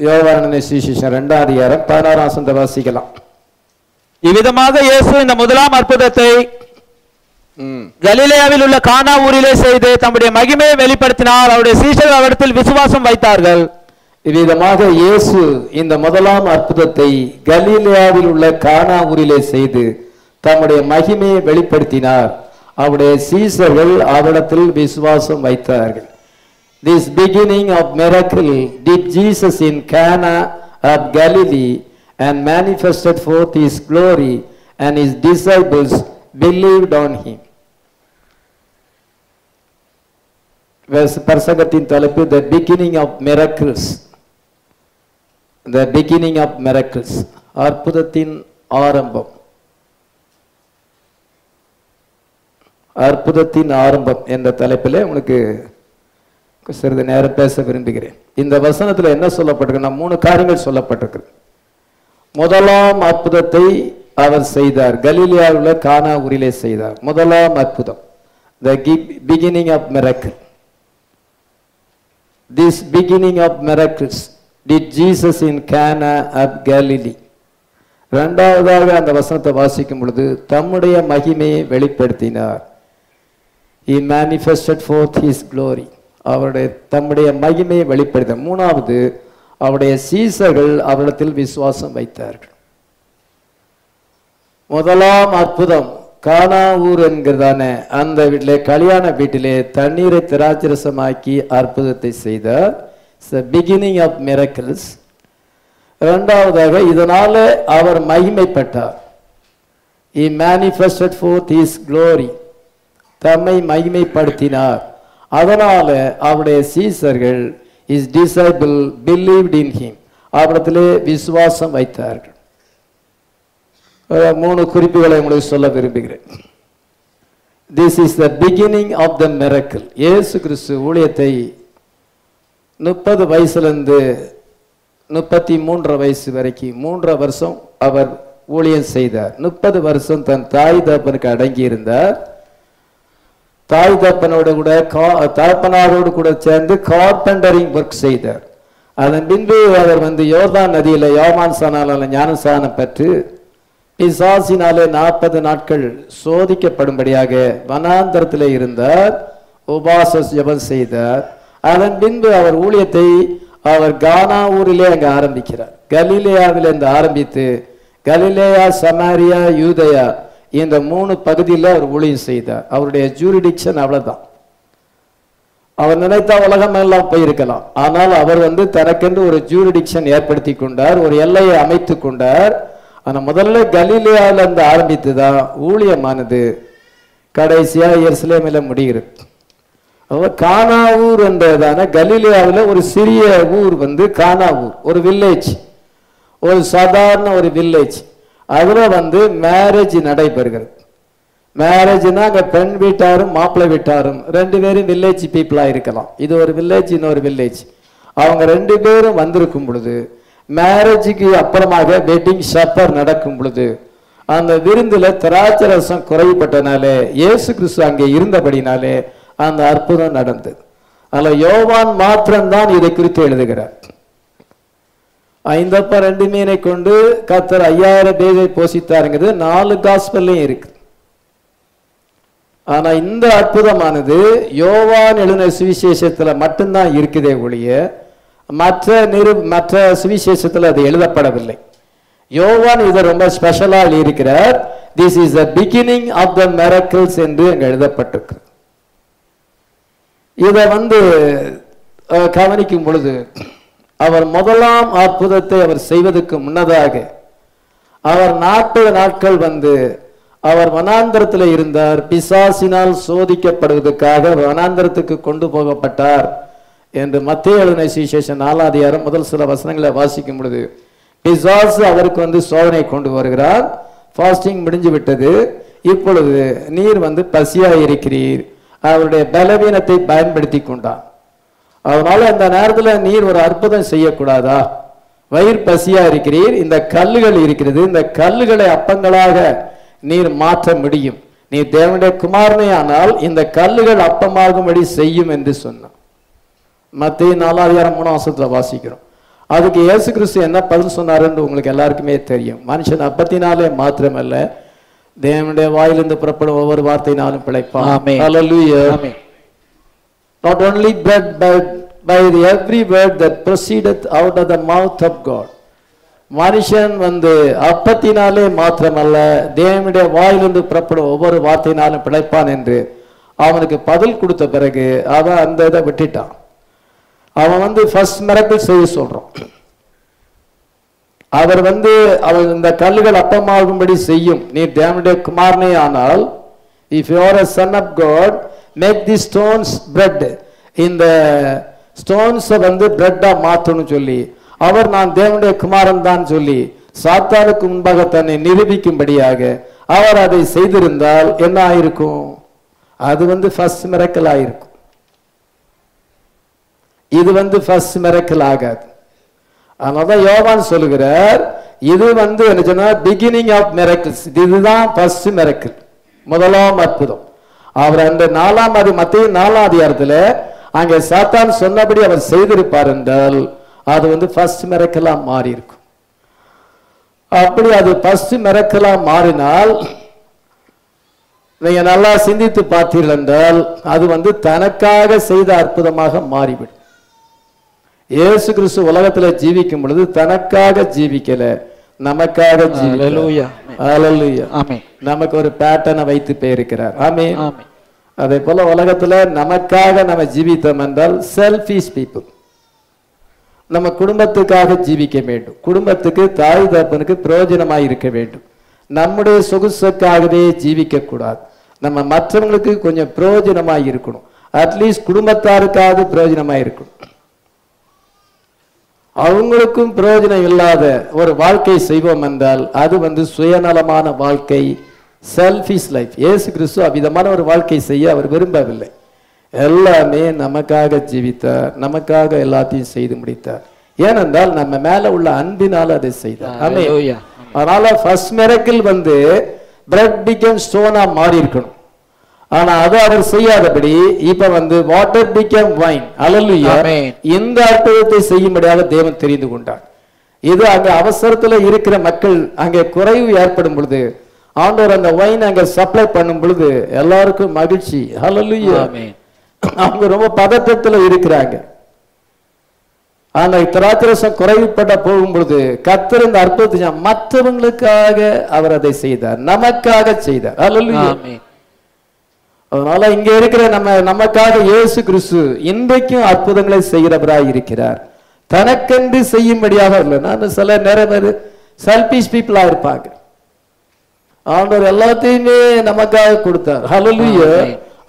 யோவானின் சுவிசேஷம் 2ஆம் அதிகாரம் 16ஆம் வசனத்தை வாசிக்கலாம். இவ்விதமாக இயேசு இந்த முதலாம் அற்புதத்தை கலிலேயாவில் உள்ள கானா ஊரிலே செய்து தம்முடைய மகிமையை வெளிப்படுத்தினார். அவருடைய சீஷர்கள் அவரிடத்தில் விசுவாசம் வைத்தார்கள். இவ்விதமாக இயேசு இந்த முதலாம் அற்புதத்தை கலிலேயாவில் உள்ள கானா ஊரிலே செய்து தம்முடைய மகிமையை வெளிப்படுத்தினார். அவருடைய சீஷர்கள் அவரிடத்தில் விசுவாசம் வைத்தார்கள். This beginning of miracle did Jesus in Cana of Galilee and manifested forth his glory, and his disciples believed on him. பிரசங்கத்தின் தலைப்பு the beginning of miracles. The beginning of miracles. அற்புதத்தின் ஆரம்பம். அற்புதத்தின் ஆரம்பம் என்ற தலைப்பிலே உங்களுக்கு சிறிது நேரம் பேச விரும்புகிறேன். இந்த வசனத்தில் என்ன சொல்லப்பட்டிருக்கு? 3 காரியங்கள் சொல்லப்பட்டிருக்கு. முதலாம் அற்புதத்தை அவர் செய்தார், கலிலேயாவில் கானா ஊரிலே செய்தார். முதலாம் அற்புதம், the beginning of miracle. This beginning of miracles did Jesus in Cana of Galilee. இரண்டாவதாக அந்த வசனத்தை வாசிக்கும் பொழுது தம்முடைய மகிமையை வெளிப்படுத்தினார். He manifested forth his glory. அவருடைய தம்முடைய மகிமையை வெளிப்படுத்த. மூணாவது, அவருடைய சீஷர்கள் அவரிடத்தில் விசுவாசம் வைத்தார்கள். முதலாம் அற்புதம் கானா ஊர் என்கிறதான அந்த வீட்டிலே, கல்யாண வீட்டிலே தண்ணீரை திராட்சரசமாக்கி அற்புதத்தை செய்தார். Beginning of miracles. இரண்டாவதாக இதனால அவர் மகிமைப்பட்டார். He manifested forth his glory. தம்மை மகிமைப்படுத்தினார். அதனால அவருடைய சீஷர்கள் his disciple believed in him. அவரிடத்திலே விசுவாசம் வைத்தார்கள். 3 குறிப்புகளை உங்களுக்கு சொல்ல விரும்புகிறேன். This is the beginning of the miracle. இயேசு கிறிஸ்து ஊழியத்தை 30 வயசுலேருந்து 33 வயசு வரைக்கும் 3 வருஷம் அவர் ஊழியம் செய்தார். 30 வருஷம் தன் தாய் தகப்பனுக்கு அடங்கி இருந்தார். தாய் தகப்பனோடு கூட தகப்பனாரோடு கூட சேர்ந்து கார்பெண்டரிங் ஒர்க் செய்தார். அதன் பின்பு அவர் யோர்தான் நதியில் யோவான் ஸ்நானனால ஞானஸ்நானம் பெற்று பிசாசினாலே 40 நாட்கள் சோதிக்கப்படும்படியாக வனாந்தரத்தில் இருந்தார். உபாச ஜெபம் செய்தார். அதன் பின்பு அவர் ஊழியத்தை அவர் கானா ஊரிலே அங்கே ஆரம்பிக்கிறார். கலிலேயாவில் இருந்து ஆரம்பித்து கலிலேயா, சமாரியா, யூதயா இந்த 3 பகுதியில் அவர் ஊழியம் செய்தார். அவருடைய ஜூரிடிக்ஷன் அவ்வளவுதான். அவர் நினைத்த உலகம் எல்லாம் போயிருக்கலாம். ஆனால் அவர் தனக்கென்று ஒரு ஜூரிடிக்ஷன் ஏற்படுத்தி கொண்டார், ஒரு எல்லையை அமைத்து கொண்டார். ஆனால் முதல்ல கலிலேயாவில் இருந்து ஆரம்பித்து தான் ஊழியமானது கடைசியா எருசலேமில் முடிகிறது. கானா ஊர் என்றதான கலிலேயாவில் ஒரு சிறிய ஊர் கானா ஊர், ஒரு வில்லேஜ், ஒரு சாதாரண ஒரு வில்லேஜ். அதில் மேரேஜ் நடைபெறுகிறது. மேரேஜ்னா அங்கே பெண் வீட்டாரும் மாப்பிள்ளை வீட்டாரும் 2 பேரும் வில்லேஜ் பீப்புளாக இருக்கலாம். இது ஒரு வில்லேஜ், இன்னொரு வில்லேஜ். அவங்க 2 பேரும் வந்திருக்கும் பொழுது மேரேஜுக்கு அப்புறமாக வெட்டிங் ஷப்பர் நடக்கும் பொழுது அந்த விருந்தில் திராட்சை ரசம் குறைப்பட்டனாலே இயேசு கிறிஸ்து அங்கே இருந்தபடினாலே அந்த அற்புதம் நடந்தது. அதில் யோவான் மாத்திரம்தான் இதை குறித்து எழுதுகிறார். 5 அப்பம் 2 மீனை கொண்டு கர்த்தர் 5000 பேரை போஷித்தாருங்கிறது 4 காஸ்பல்லையும் இருக்கு. ஆனா இந்த அற்புதமானது யோவான் எழுதின சுவிசேஷத்துல மட்டும்தான் இருக்குதே ஒழிய மற்ற சுவிசேஷத்தில் அது எழுதப்படவில்லை. யோவான் இதை ரொம்ப ஸ்பெஷலா இருக்கிறார். This is the beginning of the miracles என்று அங்கே எழுதப்பட்டிருக்கு. இதை கவனிக்கும் பொழுது அவர் முதலாம் அற்புதத்தை அவர் செய்வதற்கு முன்னதாக அவர் 40 நாட்கள் அவர் வனாந்தரத்தில் இருந்தார். பிசாசினால் சோதிக்கப்படுவதற்காக வனாந்தரத்துக்கு கொண்டு போகப்பட்டார் என்று மத்தேயு எழுதின சுவிசேஷம் 4ஆம் அதிகாரம் முதல் சில வசனங்களை வாசிக்கும் பொழுது பிசாசு அவருக்கு சோதனை கொண்டு வருகிறார். ஃபாஸ்டிங் முடிஞ்சு விட்டது. இப்பொழுது நீர் பசியா இருக்கிறீர். அவருடைய பலவீனத்தை பயன்படுத்தி கொண்டார். அதனால இந்த நேரத்தில் நீர் ஒரு அற்புதம் செய்யக்கூடாதா? வயிறு பசியா இருக்கிறீர், இந்த கல்லுகள் இருக்கிறது, இந்த கல்லுகளை அப்பங்களாக நீர் மாற்ற முடியும். நீ தேவனுடைய குமாரனே ஆனால் இந்த கல்லுகள் அப்பமாகும்படி செய்யும் என்று சொன்னார். மத்தேயு 4ஆம் அதிகாரம் 3ஆம் வசனத்தில் வாசிக்கிறோம். அதுக்கு இயேசு கிறிஸ்து என்ன பதில் சொன்னாருன்னு உங்களுக்கு எல்லாருக்குமே தெரியும். மனுஷன் அப்பத்தினாலே மாத்திரமல்ல, தேவனுடைய வாயிலிருந்து புறப்படும் ஒவ்வொரு வார்த்தையினாலும் பிழைப்பான். ஆமென். Hallelujah. Amen. Not only bread but by every word that proceedeth out of the mouth of God. மனுஷன் அப்பத்தினாலே மாத்திரமல்ல, தேவனுடைய வாயிலிருந்து புறப்படும் ஒவ்வொரு வார்த்தையினாலும் பிழைப்பான் என்று அவனுக்கு பதில் கொடுத்த பிறகு அவன் அந்த இதை விட்டுட்டான். அவன் ஃபர்ஸ்ட் மிரக்கிள் செய்ய சொல்றான். அவர் அவன் இந்த கல்லுகள் அப்பமாகும்படி செய்யும், நீ தேவனுடைய குமாரனே ஆனால், if you are a son of God, make these stones bread. இந்த ஸ்டோன்ஸ் பிரெட்டா மாற்றணும் சொல்லி அவர் நான் தேவனுடைய குமாரன் தான் சொல்லி சாத்தானுக்கு முன்பாக தன்னை நிரூபிக்கும்படியாக அவர் அதை செய்திருந்தால் என்ன ஆயிருக்கும்? அது ஃபர்ஸ்ட் மிரக்கல் ஆயிருக்கும். இது ஃபர்ஸ்ட் மிரக்கல் ஆகாது. அதனால யோவான் சொல்லுகிறார், இது என்ன சொன்னா பிகினிங் ஆஃப் மிரக்கிள்ஸ். இதுதான் ஃபர்ஸ்ட் மிரக்கல், முதலாம் அற்புதம். அவர் அந்த மத்தேயு 4ஆம் அதிகாரத்தில் அங்கே சாத்தான் சொன்னபடி அவர் செய்திருப்பார் என்றால் அது ஃபர்ஸ்ட் மிரக்கலா மாறி இருக்கும். அப்படி அது ஃபர்ஸ்ட் மிரக்கலா மாறினால் நீங்க நல்லா சிந்தித்து பார்த்தீர்கள் என்றால் அது தனக்காக செய்த அற்புதமாக மாறிவிடும். இயேசு கிறிஸ்து உலகத்தில் ஜீவிக்கும் பொழுது தனக்காக ஜீவிக்கல, நமக்காக ஜீவிக்கிறார். நமக்கு ஒரு பேட்டர்னை வைத்து போயிருக்கிறார். ஆமென். அதே போல உலகத்துல நமக்காக நம்ம ஜீவித்தோம் என்றால் செல்ஃபிஷ் பீப்புள். நம்ம குடும்பத்துக்காக ஜீவிக்க வேண்டும், குடும்பத்துக்கு தாய் தகப்பனுக்கு பிரயோஜனமாய் இருக்க வேண்டும். நம்முடைய சொகுசுக்காகவே ஜீவிக்க கூடாது. நம்ம மற்றவங்களுக்கு கொஞ்சம் பிரயோஜனமாய் இருக்கணும், அட்லீஸ்ட் குடும்பத்தாருக்காவது பிரயோஜனமாய் இருக்கணும். அவங்களுக்கும் பிரயோஜனம் இல்லாத ஒரு வாழ்க்கை செய்வோம் என்றால் அது சுயநலமான வாழ்க்கை, செல்ஃபிஷ் லைஃப். இயேசு கிறிஸ்து அவ்விதமான ஒரு வாழ்க்கை செய்ய அவர் விரும்பவில்லை. எல்லாமே நமக்காக ஜீவித்தார், நமக்காக எல்லாத்தையும் செய்து முடித்தார். ஏனென்றால் நம்ம மேல உள்ள அன்பினால் அதை செய்தார். அதனால ஃபர்ஸ்ட் மிரக்கிள் பிரெட் பிகம் ஸ்டோனா மாறி இருக்கணும். ஆனா அது அவர் செய்யாதபடி இப்ப வாட்டர் பிகம் வைன். அல்லேலூயா. இந்த அற்புதத்தை செய்யும்படியாக தேவன் தெரிந்து கொண்டார். இது அங்க அவசரத்துல இருக்கிற மக்கள் அங்கே குறைவு ஏற்படும் பொழுது ஆண்டவர் அந்த வைன் அங்க சப்ளை பண்ணும் பொழுது எல்லாருக்கும் மகிழ்ச்சி. ஹல்லேலூயா. அவங்க ரொம்ப பதட்டத்துல இருக்கிறாங்க. ஆனா திராட்சரசம் குறைவுபட்ட போகும் பொழுது கர்த்தர் இந்த அற்புதத்தை மற்றவங்களுக்காக அவர் அதை செய்தார், நமக்காக செய்தார். ஹல்லேலூயா. அதனால இங்க இருக்கிற நமக்காக இயேசு கிறிஸ்து இன்றைக்கும் அற்புதங்களை செய்கிறவராய் இருக்கிறார். தனக்கென்று செய்யும்படியாக இல்லை. நான் சில நேரம் செல்ஃபிஷ் பீப்புளா இருப்பாங்க. ஆண்டவர் எல்லாத்தையுமே நமக்காக கொடுத்தார். ஹல்லேலூயா.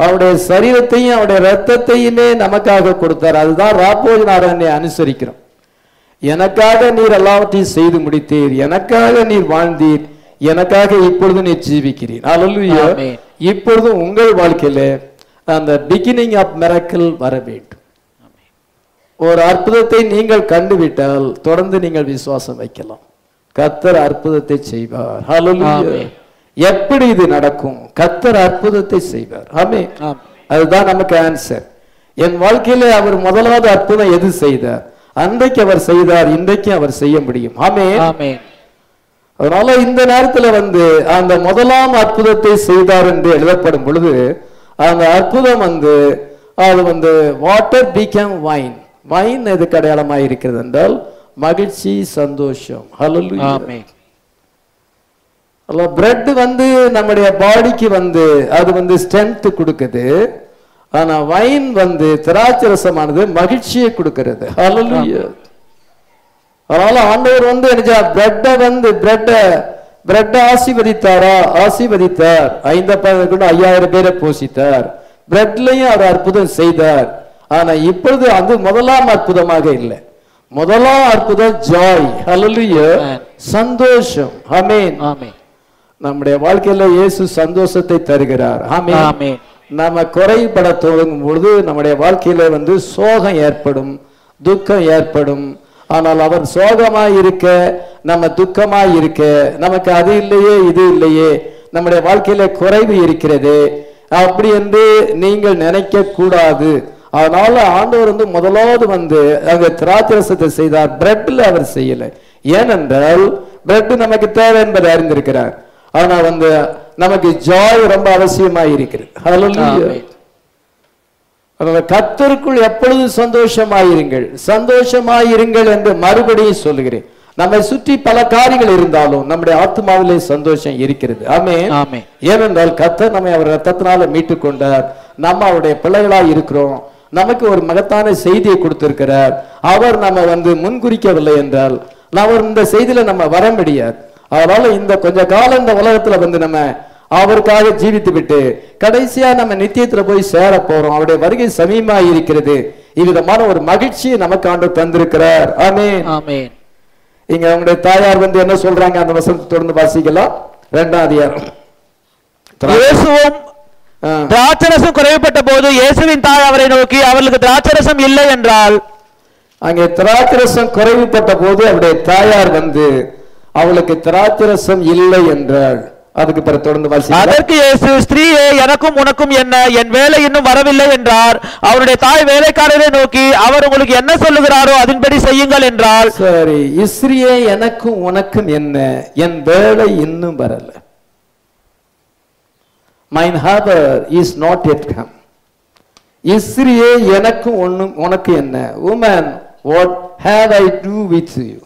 அவருடைய சரீரத்தையும் அவருடைய ரத்தத்தையுமே நமக்காக கொடுத்தார். அதுதான் ராப்போஜனாரனை அனுசரிக்கிறோம். எனக்காக நீர் எல்லாவற்றையும் செய்து முடித்தீர், எனக்காக நீர் வாழ்ந்தீர், எனக்காக இப்பொழுது நீர் ஜீவிக்கிறீர். ஹல்லேலூயா. இப்பொழுது உங்கள் வாழ்க்கையில அந்த பிகினிங் ஆஃப் மிரக்கிள் வர வேண்டும். ஒரு அற்புதத்தை நீங்கள் கண்டுவிட்டால் தொடர்ந்து நீங்கள் விசுவாசம் வைக்கலாம். கர்த்தர் அற்புதத்தை செய்வார். ஹல்லேலூயா. எப்படி இது நடக்கும்? கர்த்தர் அற்புதத்தை செய்வார். ஆமென். அதுதான் நமக்கு ஆன்சர். என் வாழ்க்கையில அவர் முதலாவது அற்புதம் எது செய்தார்? அன்றைக்கு அவர் செய்தார், இன்றைக்கு அவர் செய்ய முடியும். ஆமென். அதனால இந்த நேரத்தில் அந்த முதலாம் அற்புதத்தை செய்தார் என்று எழுதப்படும் பொழுது அந்த அற்புதம் அது வாட்டர் பிகம் வைன். வைன் எதுக்கு அடையாளமாக இருக்கிறது என்றால் மகிழ்ச்சி, சந்தோஷம். ஹல்லேலூயா. பிரெட் நம்முடைய பாடிக்கு அது ஸ்ட்ரென்த் கொடுக்குது. ஆனா வைன் திராட்சரசமானது மகிழ்ச்சியை கொடுக்கிறது. ஹல்லேலூயா. அதனால ஆண்டவர் பிரெட்டை ஆசீர்வதித்தாரா? ஆசீர்வதித்தார். 5000 பேரை போஷித்தார். பிரெட்லையும் அவர் அற்புதம் செய்தார். ஆனா இப்பொழுது அது முதலாம் அற்புதமாக இல்லை. முதலாம் அற்புதம் ஜாய். ஹல்லேலூயா. சந்தோஷம். ஆமென். நம்முடைய வாழ்க்கையில இயேசு சந்தோஷத்தை தருகிறார். ஆமென். நம்ம குறைபட தொடங்கும் பொழுது நம்முடைய வாழ்க்கையில சோகம் ஏற்படும், துக்கம் ஏற்படும். ஆனால் அவர் சோகமாய் இருக்க, நம்ம துக்கமாய் இருக்க, நமக்கு அது இல்லையே இது இல்லையே, நம்முடைய வாழ்க்கையில குறைவு இருக்கிறது அப்படி என்று நீங்கள் நினைக்க கூடாது. அதனால ஆண்டவர் வந்து முதலாவது வந்து அங்க திராட்சரசத்தை செய்தார், பிரெட்ல அவர் செய்யல. ஏனென்றால் பிரெட் நமக்கு தேவை என்பதை அறிந்திருக்கிறார். ஆனா வந்து நமக்கு ஜாய் ரொம்ப அவசியமாய் இருக்கிறது. அதனால கர்த்தருக்குள் எப்பொழுது சந்தோஷமாயிருங்கள், சந்தோஷமாயிருங்கள் என்று மறுபடியும் சொல்லுகிறேன். நம்மை சுற்றி பல காரியங்கள் இருந்தாலும் நம்முடைய ஆத்மாவிலே சந்தோஷம் இருக்கிறது. ஆமென். ஏனென்றால் கர்த்தர் நம்மை அவர் ரத்தத்தினால மீட்டுக் கொண்டார். நம்ம அவருடைய பிள்ளைகளாய் இருக்கிறோம். நமக்கு ஒரு மகத்தான செய்தியை கொடுத்திருக்கிறார். அவர் நம்ம வந்து முன்குறிக்கவில்லை என்றால் அவர் இந்த செய்தியில நம்ம வர முடியாது. அதனால இந்த கொஞ்ச காலம் இந்த உலகத்துல வந்து நம்ம அவருக்காக ஜீவித்து விட்டு கடைசியா நம்ம நித்தியத்துல போய் சேர போறோம். அவருடைய வருகை சமீபமாய் இருக்கிறது. இவ்விதமான ஒரு மகிழ்ச்சியை நமக்கு ஆண்டவர் தந்திருக்கிறார். ஆமென். ஆமென். இங்க அவங்களுடைய தாயார் வந்து என்ன சொல்றாங்க, அந்த வசனத்தை தொடர்ந்து வாசிக்கலாம். 2ஆம் அதிகாரம். இயேசுவும் திராட்சரசம் குறைவுபட்ட போது இயேசுவின் தாய் அவரை நோக்கி, அவர்களுக்கு திராட்சரசம் இல்லை என்றால். அங்கே திராட்சரசம் குறைவுபட்ட போது அவருடைய தாயார் வந்து அவளுக்கு திராட்சரசம் இல்லை என்றாள். அதுக்கு பிறகு தொடர்ந்து வாசிக்கலாம். அதற்கு இயேசு, ஸ்திரீயே, எனக்கும் உனக்கும் என்ன, என் வேலை இன்னும் வரவில்லை என்றார். அவருடைய தாய் வேலைக்காரரை நோக்கி, அவர் உங்களுக்கு என்ன சொல்லுகிறாரோ அதன்படி செய்யுங்கள் என்றால். சரி, ஸ்திரீயே, எனக்கும் உனக்கும் என்ன, என் வேலை இன்னும் வரல. Mine hour is not yet come. ஸ்திரீயே, எனக்கும் உனக்கு என்ன, woman, what have I do with you?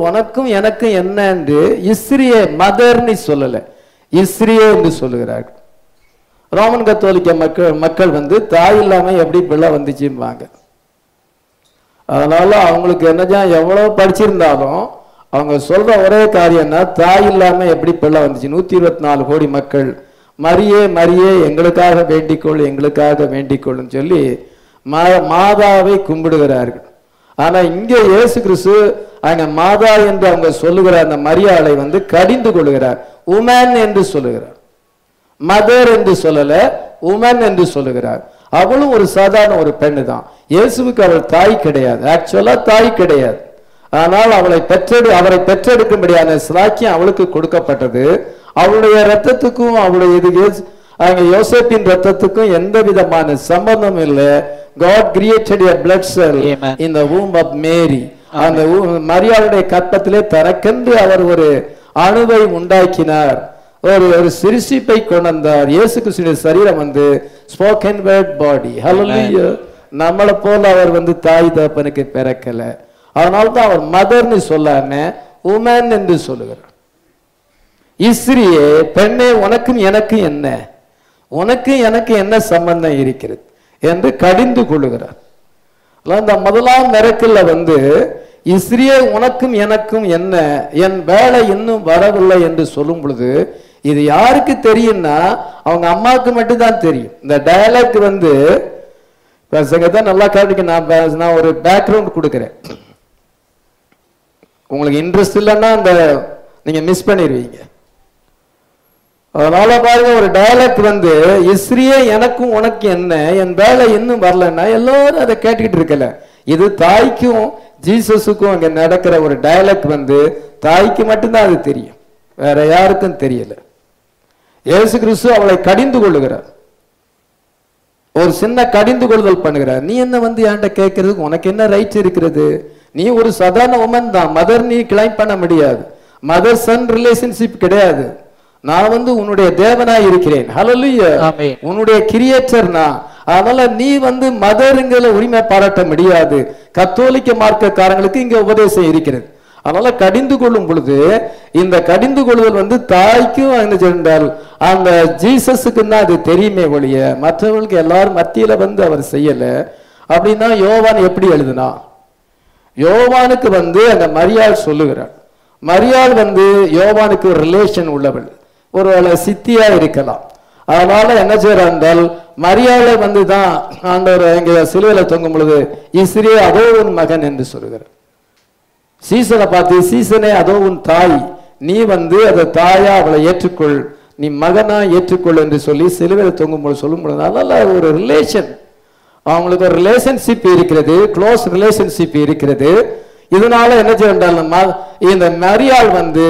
உனக்கும் எனக்கும் என்ன என்று ஸ்திரீயே, மதர்னு சொல்லல, ஸ்திரீயே என்று சொல்லுகிறார்கள். ரோமன் கத்தோலிக்க மக்கள் வந்து தாய் இல்லாம எப்படி பிள்ளை வந்துச்சும்பாங்க. அதனால அவங்களுக்கு என்னதான் எவ்வளவு படிச்சிருந்தாலும் அவங்க சொல்ற ஒரே காரியம்னா தாய் இல்லாம எப்படி பிள்ளை வந்துச்சு. 124 கோடி மக்கள் மரியே மரியே எங்களுக்காக வேண்டிக்கொள், எங்களுக்காக வேண்டிக்கொள்ளுன்னு சொல்லி மாதாவை கும்பிடுகிறார்கள். ஆனா இங்க இயேசு கிறிஸ்து அங்க மாதா என்று அவங்க சொல்லுகிற அந்த மரியாதை வந்து கடிந்து கொள்ளுகிறார். உமன் என்று சொல்லுகிறார், மதர் என்று சொல்லல, உமன் என்று சொல்லுகிறார். அவளும் ஒரு சாதாரண ஒரு பெண்ணு தான். இயேசுவுக்கு அவள் தாய் கிடையாது, ஆக்சுவலா தாய் கிடையாது. ஆனால் அவரை பெற்றெடுக்கும்படியான சிலாக்கியம் அவளுக்கு கொடுக்கப்பட்டது. அவளுடைய ரத்தத்துக்கும் அவளுடைய அங்க யோசேப்பின் ரத்தத்துக்கும் எந்த விதமான சம்பந்தம் இல்லை. God created a blood cell in the womb of Mary. அந்த மரியாளுடைய கற்பத்திலே தனக்கென்று அவர் ஒரு அணுவை உண்டாக்கினார், ஒரு சிறுசிப்பை கொண்டு வந்தார். இயேசு கிறிஸ்துவின் சரீரம் வந்து ஸ்போக்கன் வேர்ட் பாடி. ஹல்லேலூயா. நம்மளை போல அவர் வந்து தாய் தகப்பனுக்கு பிறக்கல. அதனால்தான் அவர் மதர்னு சொல்லாம உமன் என்று சொல்லுகிறார். ஸ்திரீயே, பெண்ணே, உனக்கும் எனக்கு என்ன, உனக்கு எனக்கு என்ன சம்பந்தம் இருக்கிறது என்று கடிந்து கொள்ளுகிறார். அந்த முதலாம் மிரக்கல்ல வந்து ஸ்திரீயே, உனக்கும் எனக்கும் என்ன, என் வேலை இன்னும் வரவில்லை என்று சொல்லும் பொழுது இது யாருக்கு தெரியும்னா அவங்க அம்மாவுக்கு மட்டும்தான் தெரியும். இந்த டயலாக் வந்து தான் நல்லா காட்டிக்க. நான் ஒரு பேக்ரவுண்ட் கொடுக்குறேன். உங்களுக்கு இன்ட்ரெஸ்ட் இல்லைன்னா அந்த நீங்க மிஸ் பண்ணிடுவீங்க. அதனால பாருங்க, ஒரு டயலாக் வந்து ஸ்திரீயே, எனக்கும் உனக்கு என்ன, என் வேலை இன்னும் வரலன்னா எல்லாரும் அதை கேட்டுக்கிட்டு இருக்கல. இது தாய்க்கும் ஜீசஸுக்கும் அங்க நடக்கிற ஒரு டயலாக் வந்து தாய்க்கு மட்டும்தான் அது தெரியும், வேற யாருக்கும் தெரியல. இயேசு கிறிஸ்து அவளை கடிந்து கொள்ளுகிறார், ஒரு சின்ன கடிந்து கொள்ளுதல் பண்ணுகிறார். நீ என்ன வந்து என்கிட்ட கேட்கறதுக்கு உனக்கு என்ன ரைட் இருக்கிறது? நீ ஒரு சாதாரண உமன் தான், மதர் நீ கிளைம் பண்ண முடியாது. மதர் சன் ரிலேஷன்ஷிப் கிடையாது. நான் வந்து உன்னுடைய தேவனாய் இருக்கிறேன். ஹல்லேலூயா. உன்னுடைய கிரியேட்டர் நான். அதனால நீ வந்து மதருங்கிற உரிமை பாராட்ட முடியாது. கத்தோலிக்க மார்க்கக்காரங்களுக்கு இங்க உபதேசம் இருக்கிறது. அதனால கடிந்து கொள்ளும் பொழுது இந்த கடிந்து கொள்ளுதல் வந்து தாய்க்கும் என்றால் அந்த ஜீசஸுக்கு தான் அது தெரியுமே ஒழிய மற்றவர்களுக்கு எல்லாரும் மத்தியில வந்து அவர் செய்யல. அப்படின்னா யோவான் எப்படி எழுதுனா, யோவானுக்கு வந்து அந்த மரியாள் சொல்லுகிறார். மரியாள் வந்து யோவானுக்கு ஒரு ரிலேஷன் உள்ளவள், ஒரு சித்தியா இருக்கலாம். அதனால என்ன செய்யறால் மரியாதை வந்து தான் ஆண்டவர் இங்க சிலுவையில தொங்கும் பொழுது ஸ்திரீயே, அதோ உன் மகன் என்று சொல்லுகிறார். சீசனை பார்த்து, சீசனே, அதோ உன் தாய், நீ வந்து அதை தாயா அவளை ஏற்றுக்கொள், நீ மகனா ஏற்றுக்கொள் என்று சொல்லி சிலுவையில தொங்கும் பொழுது சொல்லும் பொழுது அதனால ஒரு ரிலேஷன், அவங்களுக்கு ஒரு ரிலேஷன்ஷிப் இருக்கிறது, க்ளோஸ் ரிலேஷன்ஷிப் இருக்கிறது. இதனால என்ன செய்யறால் இந்த மரியாள் வந்து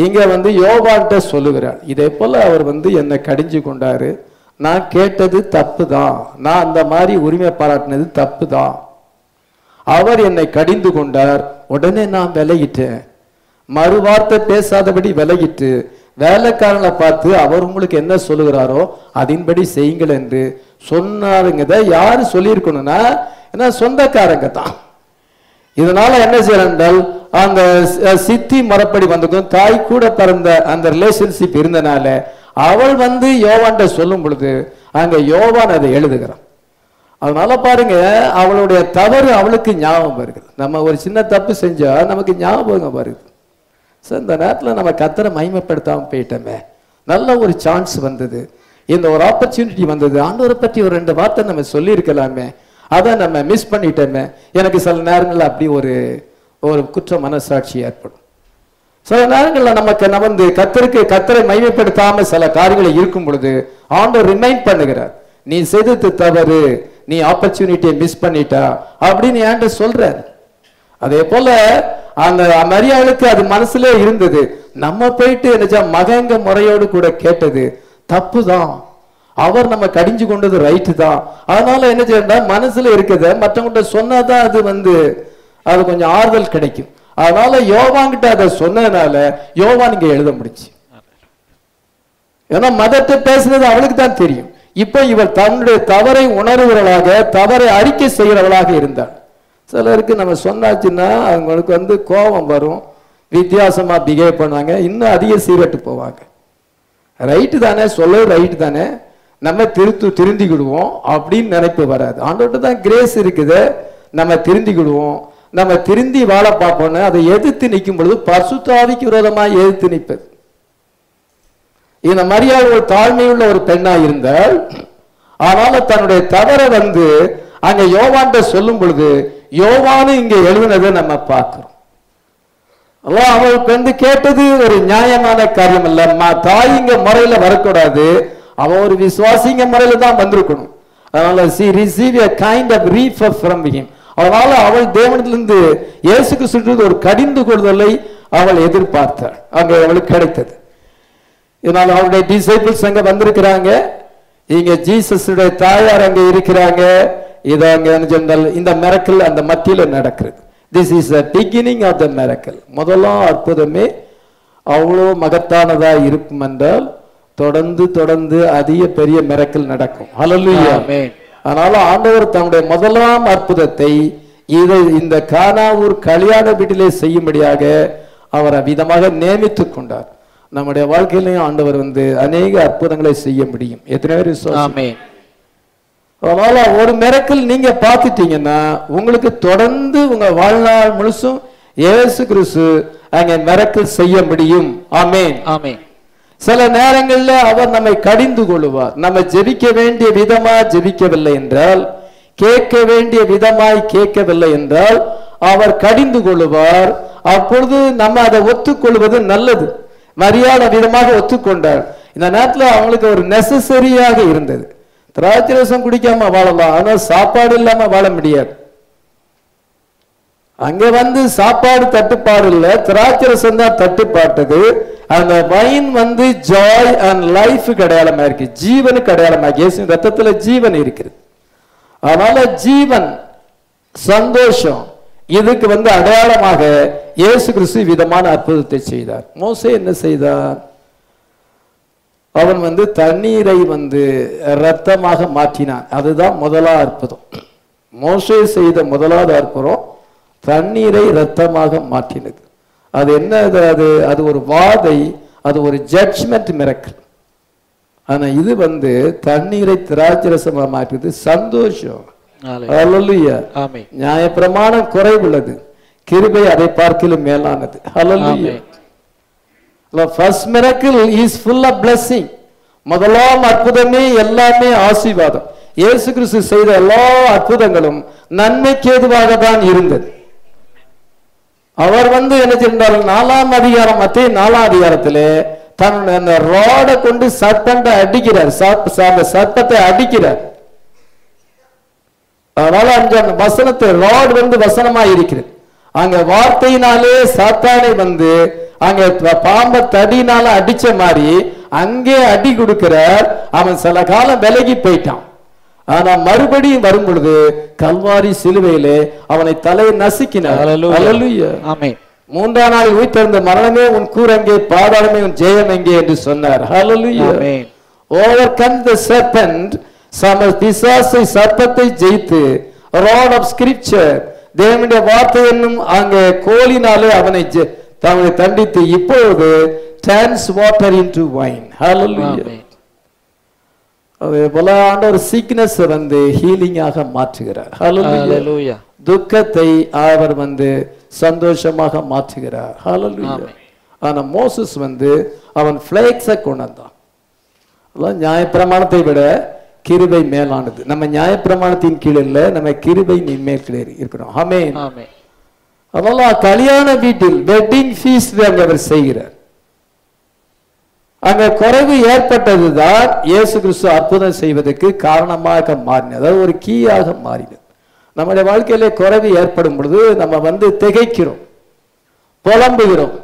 இங்க வந்து யோவான்ட்ட சொல்லுகிறார், இதே போல அவர் வந்து என்னை கடிஞ்சு கொண்டாரு, நான் கேட்டது தப்பு தான், நான் அந்த மாதிரி உரிமை பாராட்டினது தப்பு தான். அவர் என்னை கடிந்து கொண்டார், உடனே நான் விலகிட்டேன். மறுவார்த்தை பேசாதபடி விலகிட்டு வேலைக்காரனை பார்த்து அவர் உங்களுக்கு என்ன சொல்லுகிறாரோ அதன்படி செய்யுங்கள் என்று சொன்னாருங்க. யாரு சொல்லியிருக்கணும்னா ஏன்னா சொந்தக்காரங்க தான். இதனால என்ன செய்யறால் அந்த சித்தி மரப்படி வந்ததும் தாய் கூட பிறந்த அந்த ரிலேஷன்ஷிப் இருந்தனால அவள் யோவான்ட்ட சொல்லும் பொழுது அங்க யோவான் அதை எழுதுகிறான். அதனால பாருங்க அவளுடைய தவறு அவளுக்கு ஞாபகம் வருது. நம்ம ஒரு சின்ன தப்பு செஞ்சா நமக்கு ஞாபகம் வருது. இந்த நேரத்தில் நம்ம கர்த்தரை மகிமைப்படுத்தாம போயிட்டோமே, நல்ல ஒரு சான்ஸ் வந்தது, இந்த ஒரு ஆப்பர்ச்சுனிட்டி வந்தது, ஆண்டவரை பற்றி ஒரு 2 வார்த்தை நம்ம சொல்லியிருக்கலாமே, அதை நம்ம மிஸ் பண்ணிட்டோமே. எனக்கு சில நேரங்களில் அப்படி ஒரு குற்ற மனசாட்சி ஏற்படும். சில நேரங்களில் நமக்கு கர்த்தரை மகிமைப்படுத்தாம சில காரியங்களை இருக்கும் பொழுது ஆண்டவர் ரிமைண்ட் பண்ணுகிறார், நீ செய்தது தவறு, நீ ஆப்பர்ச்சுனிட்டியை மிஸ் பண்ணிட்டா அப்படின்னு என்கிட்ட சொல்றாரு. அதே போல அந்த மரியாளுக்கு அது மனசுல இருந்தது. நம்ம போயிட்டு என்ன மகங்க முறையோடு கூட கேட்டது தப்பு தான், அவர் நம்ம கடிஞ்சு கொண்டது ரைட்டு தான். அதனால என்ன செய்யறா மனசுல இருக்குது மற்றவங்கிட்ட சொன்னாதான் அது கொஞ்சம் ஆறுதல் கிடைக்கும். அதனால யோவான்கிட்ட அதை சொன்னதுனால யோவான் இங்க எழுத முடிச்சு. ஏன்னா மதத்தை பேசுனது அவளுக்கு தான் தெரியும். இப்ப இவர் தன்னுடைய தவறை உணர்வுகளாக தவறை அறிக்கை செய்கிறவளாக இருந்தாள். சிலருக்கு நம்ம சொன்னாச்சுன்னா அவங்களுக்கு கோபம் வரும், வித்தியாசமா பிஹேவ் பண்ணுவாங்க, இன்னும் அதிக சீரட்டு போவாங்க. ரைட்டு தானே, சொல்ல ரைட்டு தானே, நம்ம திருந்திக்கிடுவோம் அப்படின்னு நினைப்பு வராது. ஆண்டவர்கிட்ட தான் கிரேஸ் இருக்குது, நம்ம திருந்திக்கிடுவோம், நம்ம திருந்தி வாழ பார்ப்போம்னு அதை எதிர்த்து நிற்கும் பொழுது பரிசுத்த ஆவிக்கு விரோதமாக எதிர்த்து நிற்பது. இந்த மரியாதை ஒரு தாழ்மையுள்ள ஒரு பெண்ணா இருந்தால், ஆனால தன்னுடைய தவறை அங்க யோவான்ட்ட சொல்லும் பொழுது யோவானு இங்க எழுதுனதை நம்ம பார்க்கிறோம். அவளுக்கு கேட்டது ஒரு நியாயமான காரியம் அல்ல. தாயிங்க முறையில வரக்கூடாது, அவன் ஒரு விசுவாசிங்க முறையில தான் வந்திருக்கணும். அதனால she received a kind of rebuff from him. அதனால அவள் தேவனிடத்திலிருந்து இயேசுக்கு சொல்றது ஒரு கடிந்து கொள்தலை அவள் எதிர்பார்த்தாள், அங்க அவளுக்கு கிடைத்தது. இதனால அவருடைய டிசைபிள்ஸ் அங்க வந்திருக்கிறாங்க, இங்க ஜீசஸுடைய தாயார் அங்க இருக்கிறாங்க. இது அங்க சொன்னால் இந்த மிரக்கல் அந்த மத்தியில நடக்கிறது. This is the beginning of the miracle. முதலாம் அற்புதமே அவ்வளோ மகத்தானதா இருக்கும் என்றால் தொடர்ந்து அதிக பெரிய மிரக்கல் நடக்கும். ஹல்லேலூயா. அதனால ஆண்டவர் தன்னுடைய முதலாம் அற்புதத்தை இந்த கானாவூர் கல்யாண வீட்டிலே செய்யும்படியாக அவர் விதமாக நியமித்துக் கொண்டார். நம்முடைய வாழ்க்கையிலையும் ஆண்டவர் அநேக அற்புதங்களை செய்ய முடியும். எத்தனை பேர்? அதனால ஒரு மிரக்கல் நீங்க பார்த்துட்டீங்கன்னா உங்களுக்கு தொடர்ந்து உங்க வாழ்நாள் முழுசும் இயேசு கிறிஸ்து அங்க மிரக்கல் செய்ய முடியும். ஆமென், ஆமென். சில நேரங்கள்ல அவர் நம்மை கடிந்து கொள்வார். நம்ம ஜெபிக்க வேண்டிய விதமா ஜெபிக்கவில்லை என்றால், கேட்க வேண்டிய விதமாய் கேட்கவில்லை என்றால் அவர் கடிந்து கொள்வார். அப்பொழுது நம்ம அதை ஒத்துக்கொள்வது நல்லது. மரியாதை விதமாக ஒத்துக்கொண்டார். இந்த நேரத்தில் அவங்களுக்கு ஒரு நெசசரியாக இருந்தது. திராட்சை ரசம் குடிக்காம வாழலாம், ஆனா சாப்பாடு இல்லாம வாழ முடியாது. அங்க சாப்பாடு தட்டுப்பாடு இல்ல, திராட்சை ரசம் தான் தட்டுப்பாட்டது. அந்த வைன் ஜாய் அண்ட் லைஃப் அடையாளமா இருக்கு, ஜீவனுக்கு அடையாளமா. இயேசு ரத்தத்துல ஜீவன் இருக்கிறது. அதனால ஜீவன், சந்தோஷம், இதுக்கு அடையாளமாக இயேசு கிறிஸ்து விதமான அற்புதத்தை செய்தார். மோசே என்ன செய்தார்? அவன் தண்ணீரை இரத்தமாக மாற்றினான். அதுதான் முதலாவது அற்புதம். மோசே செய்த முதலாவது அற்புதம் தண்ணீரை இரத்தமாக மாற்றினது. அது என்ன? அது ஒரு வாதை, அது ஒரு ஜட்ஜ்மெண்ட் மிரக்கல். ஆனா இது தண்ணீரை திராட்சை ரசமா மாற்றியது சந்தோஷம். ஹல்லேலூயா. ஆமென். நியாயப்பிரமாணம் குறைவுள்ளது, கிருபை அதை பார்க்கிலும் மேலானது. ஹல்லேலூயா. First miracle is full of blessing. முதலாம் அற்புதமே எல்லாமே ஆசீர்வாதம். இயேசு கிறிஸ்து செய்த எல்லா அற்புதங்களும் நன்மைக்கு ஏதுவாக தான் இருந்தது. அவர் என்ன சென்றால் 4ஆம் அதிகாரம், மத்தேயு 4ஆம் அதிகாரத்திலே தன்னுடைய அந்த ராடை கொண்டு சர்ப்பத்தை அடிக்கிறார், சர்ப்பத்தை அடிக்கிறார். அதனால அந்த வசனத்தை ராட் வசனமாய் இருக்கிறது. அங்க வார்த்தையினாலே சாத்தானை அங்க பாம்ப தடினால அடிச்ச மாதிரி அங்கே அடி கொடுக்கிறார். அவன் சில காலம் விலகி போயிட்டான். ஆனா மறுபடியும் வரும் பொழுது கல்வாரி சிலுவையிலே அவனை தலையை நசுக்கினார். ஹல்லேலூயா. ஆமென். மூன்றாம் நாள் உயிர்த்தெழுந்த மரணமே உன் கூரங்கே, பாதாளமே உன் ஜெயம் எங்கே என்று சொன்னார். ஹல்லேலூயா. ஆமென். overcome the serpent, பிசாசை சர்ப்பத்தை ஜெயித்து, rod of scripture, தேவனுடைய வார்த்தை என்னும் அங்கே கோலினாலே அவனை தண்டித்து இப்பொழுது turns water into wine. Hallelujah. அதே போல ஆண்டவர் சீக்னஸ் வந்து ஹீலிங்காக மாற்றுகிறார். ஹல்லேலூயா. துக்கத்தை அவர் வந்து சந்தோஷமாக மாற்றுகிறார். ஹல்லேலூயா. ஆனா மோசஸ் வந்து அவன் ஃபிளேக்ஸை கொண்டாந்தான். அதான் நியாயப்பிரமாணத்தை விட கிருபை மேலானது. நம்ம நியாயப்பிரமாணத்தின் கீழ் இல்ல, நம்ம கிருபை மேல் கீழே இருக்கணும். ஆமென். அதனால கல்யாண வீட்டில் வெட்டிங் ஃபீஸ்ட் அங்க அவர் செய்கிறார். அங்க குறைவு ஏற்பட்டதுதான் இயேசு கிறிஸ்து அற்புதம் செய்வதற்கு காரணமாக மாறினது. அதாவது ஒரு கீயாக மாறினது. நம்முடைய வாழ்க்கையிலே குறைவு ஏற்படும் பொழுது நம்ம வந்து திகைக்கிறோம், புலம்புகிறோம்.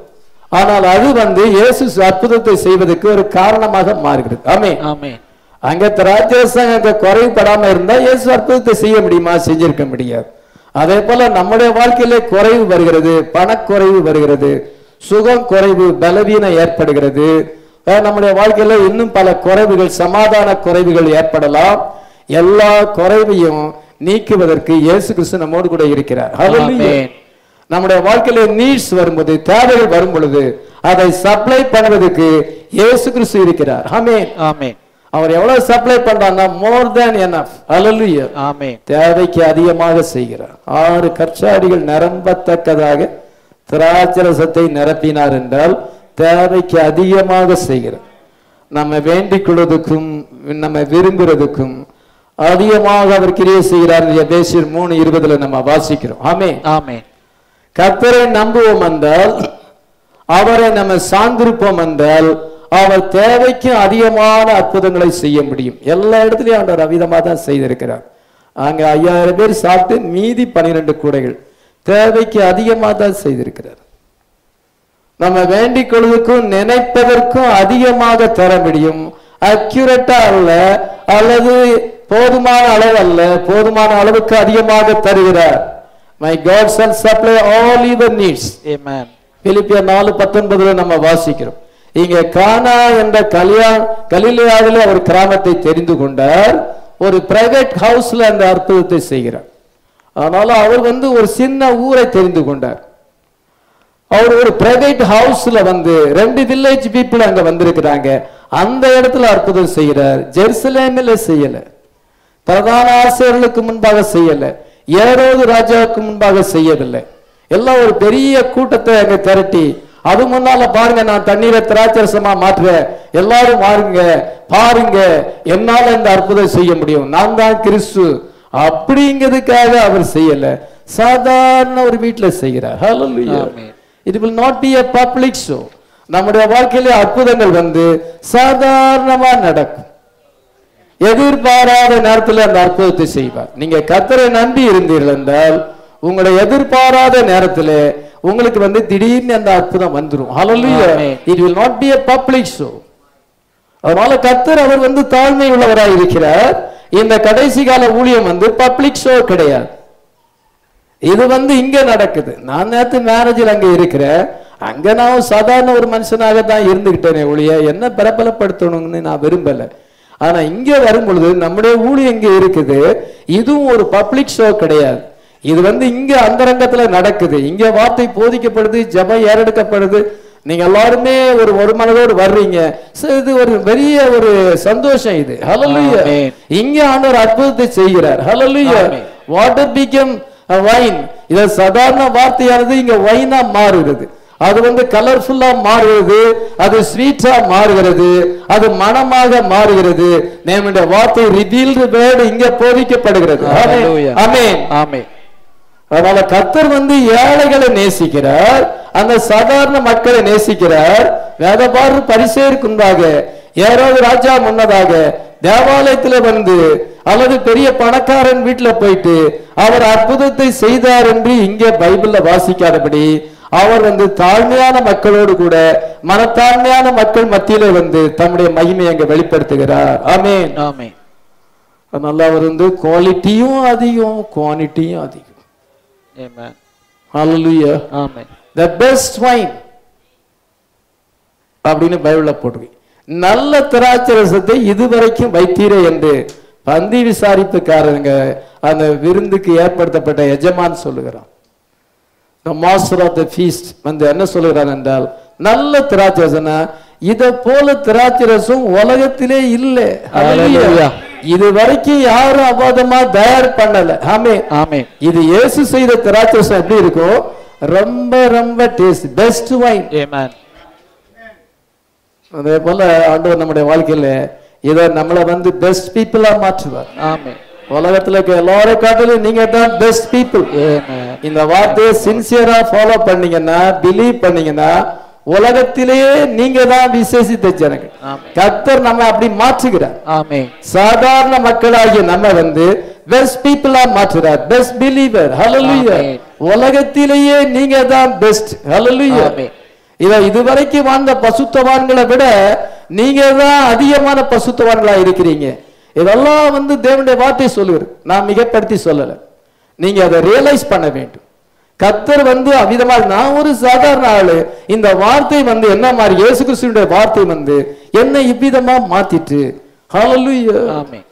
ஆனால் அது வந்து இயேசு அற்புதத்தை செய்வதற்கு ஒரு காரணமாக மாறுகிறது. ஆமென். ஆமென். அங்க திராட்சரசம் அங்க குறைவுபடாம இருந்தா இயேசு அற்புதத்தை செய்ய முடியுமா? செஞ்சிருக்க முடியாது. அதே போல நம்முடைய வாழ்க்கையிலே குறைவு வருகிறது, பணக்குறைவு வருகிறது, சுகம் குறைவு, பலவீனம் ஏற்படுகிறது. நம்முடைய வாழ்க்கையில இன்னும் பல குறைவுகள், சமாதான குறைவுகள் ஏற்படலாம். எல்லா குறைவையும் நீக்குவதற்கு இயேசு கிறிஸ்து நம்மோடு கூட இருக்கிறார். ஹல்லேலூயா. நம்முடைய வாழ்க்கையில நீட்ஸ் வரும்போது, தேவைகள் வரும் பொழுது அதை சப்ளை பண்ணுவதற்கு இயேசு கிறிஸ்து இருக்கிறார். ஆமென். ஆமென். அவர் எவ்வளவு சப்ளை பண்றாங்க? மோர் தேன் எனஃப். ஹல்லேலூயா. ஆமென். தேவைக்கு அதிகமாக செய்கிறார். 6 கற்சாடிகள் நிரம்பத்தக்கதாக திராட்சரசத்தை நிரப்பினார் என்றால் தேவைக்கு அதிகமாக செய்கிறார். நம்ம வேண்டிக் கொள்வதற்கும் நம்ம விரும்புறதுக்கும் அதிகமாக அவர் கிரியை செய்கிறார். எபேசியர் 3:20 நம்ம வாசிக்கிறோம். ஆமென். ஆமென். கர்த்தரை நம்புவோம் என்றால், அவரை நம்ம சார்ந்திருப்போம் என்றால் அவர் தேவைக்கு அதிகமான அற்புதங்களை செய்ய முடியும். எல்லா இடத்துலயும் ஆண்டவர் அவிதமாக தான் செய்திருக்கிறார். அங்க 5000 பேர் சாப்பிட்டு மீதி 12 கூடைகள் தேவைக்கு அதிகமாக தான் செய்திருக்கிறார். நம்ம வேண்டிக் கொள்வதற்கும் நினைப்பதற்கும் அதிகமாக தர முடியும். அக்யூரேட்டா அல்ல, அல்லது போதுமான அளவு அல்ல, போதுமான அளவுக்கு அதிகமாக தருகிறார். My God shall supply all your needs. Amen. பிலிப்பியர் 4:19 நம்ம வாசிக்கிறோம். இங்க கானா என்ற கலிலேயாவிலே அவர் கிராமத்தை தெரிந்து கொண்டார். ஒரு பிரைவேட் ஹவுஸ்ல அந்த அற்புதத்தை செய்கிறார். அதனால அவர் வந்து ஒரு சின்ன ஊரை தெரிந்து கொண்டார். அவர் ஒரு பிரைவேட் ஹவுஸ்ல வந்து 2 வில்லேஜ் பீப்புள் அங்க வந்திருக்கிறாங்க. அந்த இடத்துல அற்புதம் செய்கிறார். ஜெருசலேமில் செய்யல, பிரதான ஆசிரியர்களுக்கு முன்பாக செய்யல, ஏரோது ராஜாவுக்கு முன்பாக செய்யவில்லை. எல்லாம் ஒரு பெரிய கூட்டத்தை அங்க திரட்டி, அது முன்னால பாருங்க, நான் தண்ணீரை திராட்சரசமா மாற்றுறேன், எல்லாரும் வாருங்க பாருங்க, என்னால இந்த அற்புதம் செய்ய முடியும், நான் தான் கிறிஸ்து அப்படிங்கிறதுக்காக அவர் செய்யல. சாதாரண ஒரு வீட்டுல செய்கிறார். ஹல்லேலூயா. It will not be a public show. நம்முடைய வாழ்க்கையிலே அற்புதங்கள் வந்து சாதாரணமா நடக்கும். எதிர்பாராத நேரத்தில் அந்த அற்புதத்தை செய்வார். நீங்க கர்த்தரை நம்பி இருந்தீர்கள் என்றால் உங்களை எதிர்பாராத நேரத்தில் உங்களுக்கு வந்து திடீர்னு அந்த அற்புதம் வந்துடும். ஹல்லேலூயா. It will not be a public show. அதனால கர்த்தர் அவர் வந்து தாழ்மை உள்ளவராய் இருக்கிறார். இந்த கடைசி கால ஊழியம் வந்து பப்ளிக் ஷோ கிடையாது. இது வந்து இங்க நடக்குது. நான் நேற்று மேரேஜில் அங்க இருக்கிறேன். அங்க நான் சாதாரண ஒரு மனுஷனாக தான் இருந்துகிட்டேனே ஒழிய என்ன பிரபலப்படுத்தணும்னு நான் விரும்பல. ஆனா இங்க வரும் பொழுது நம்முடைய ஊழியம் இங்க இருக்குது. இதுவும் ஒரு பப்ளிக் ஷோ கிடையாது. இது வந்து இங்க அந்தரங்கத்துல நடக்குது. இங்க வார்த்தை போதிக்கப்படுது, ஜெபம் ஏறெடுக்கப்படுது. நீங்க எல்லாருமே ஒரு மனதோடு வர்றீங்க. இது ஒரு பெரிய ஒரு சந்தோஷம். இது ஹல்லேலூயா. இங்க ஆண்டவர் அற்புதத்தை செய்கிறார். ஹல்லேலூயா. Water become wine. இது சாதாரண வார்த்தையானது இங்க வைனா மாறுகிறது. அது வந்து கலர்ஃபுல்லா மாறுகிறது, அது ஸ்வீட்டா மாறுகிறது, அது மனமாக மாறுகிறது. நம்முடைய வார்த்தை ரிவீல்டு வேர்ட் இங்க போதிக்கப்படுகிறது. ஆமென். ஆமென். அதனால கர்த்தர் வந்து ஏழைகளை நேசிக்கிறார், அந்த சாதாரண மக்களை நேசிக்கிறார். வேதபார பரிசேயருக்கு முன்பாக, ஏரோது ராஜா முன்னதாக தேவாலயத்துல வந்து அல்லது பெரிய பணக்காரன் வீட்டுல போயிட்டு அவர் அற்புதத்தை செய்தார் என்று இங்கே பைபிள்ல வாசிக்காதபடி அவர் வந்து தாழ்மையான மக்களோடு கூட மனத்தாழ்மையான மக்கள் மத்தியில வந்து தம்முடைய மகிமையை அங்க வெளிப்படுத்துகிறார். ஆமென். ஆமென். அதனால அவர் வந்து குவாலிட்டியும் அதிகம், குவான்டிட்டியும் அதிகம். ஆமென். ஹalleluya. ஆமென். the best wine அப்படின்னு பைபிள்ல போட்டிருக்கு. நல்ல திராட்சை ரசத்தை இதுவரைக்கும் வைத்தீரே என்று பந்தி விசாரிப்புக்காரங்க அந்த விருந்துக்கு ஏற்படுத்தப்பட்ட எஜமான் சொல்லுகிறான். the master of the feast வந்து என்ன சொல்லுகிறான் என்றால், நல்ல திராட்சை ரசம்னா இத போல திராட்சை ரசம் உலகத்திலே இல்லை. இது வரைக்கும் யாரும் அபாதமா தயார் பண்ணல. ஆமென். ஆமென். இது இயேசு செய்த திராட்சை ரசம் எப்படி இருக்கும்? ரொம்ப ரொம்ப டேஸ்ட், பெஸ்ட் வைன். ஆமென். அதே போல ஆண்டவர் நம்முடைய வாழ்க்கையில இத நம்மளை வந்து பெஸ்ட் பீப்புளா மாற்றுவார். ஆமென். உலகத்துல இருக்க எல்லாரும் காட்டிலும் நீங்க தான் பெஸ்ட் பீப்புள். இந்த வார்த்தையை சின்சியரா ஃபாலோ பண்ணீங்கன்னா, பிலீவ் பண்ணீங்கன்னா, உலகத்திலேயே நீங்க தான் விசேஷித்த ஜனங்கள். கர்த்தர் நம்ம அப்படி மாற்றுகிறார். ஆமென். சாதாரண மக்களாகிய நம்ம வந்து பெஸ்ட் பீப்புளா மாற்றுறார். Best believer. ஹalleluya. உலகத்திலேயே நீங்க தான் பெஸ்ட். ஹalleluya. இத இதுவரைக்கும் வாழ்ந்த பசுத்தவான்களை விட நீங்க தான் அதிகமான பசுத்தவான்களா இருக்கிறீங்க. இதெல்லாம் வந்து தேவனுடைய வார்த்தை சொல்லுவார். நான் மிகப்படுத்தி சொல்லல. நீங்க அதை ரியலைஸ் பண்ண வேண்டும். கர்த்தர் வந்து அவிதமாக, நான் ஒரு சாதாரண ஆளு, இந்த வார்த்தை வந்து என்ன மாதிரி இயேசு கிறிஸ்துவினுடைய வார்த்தை வந்து என்ன இவ்விதமா மாத்திட்டு. ஹalleluya. ஆமென்.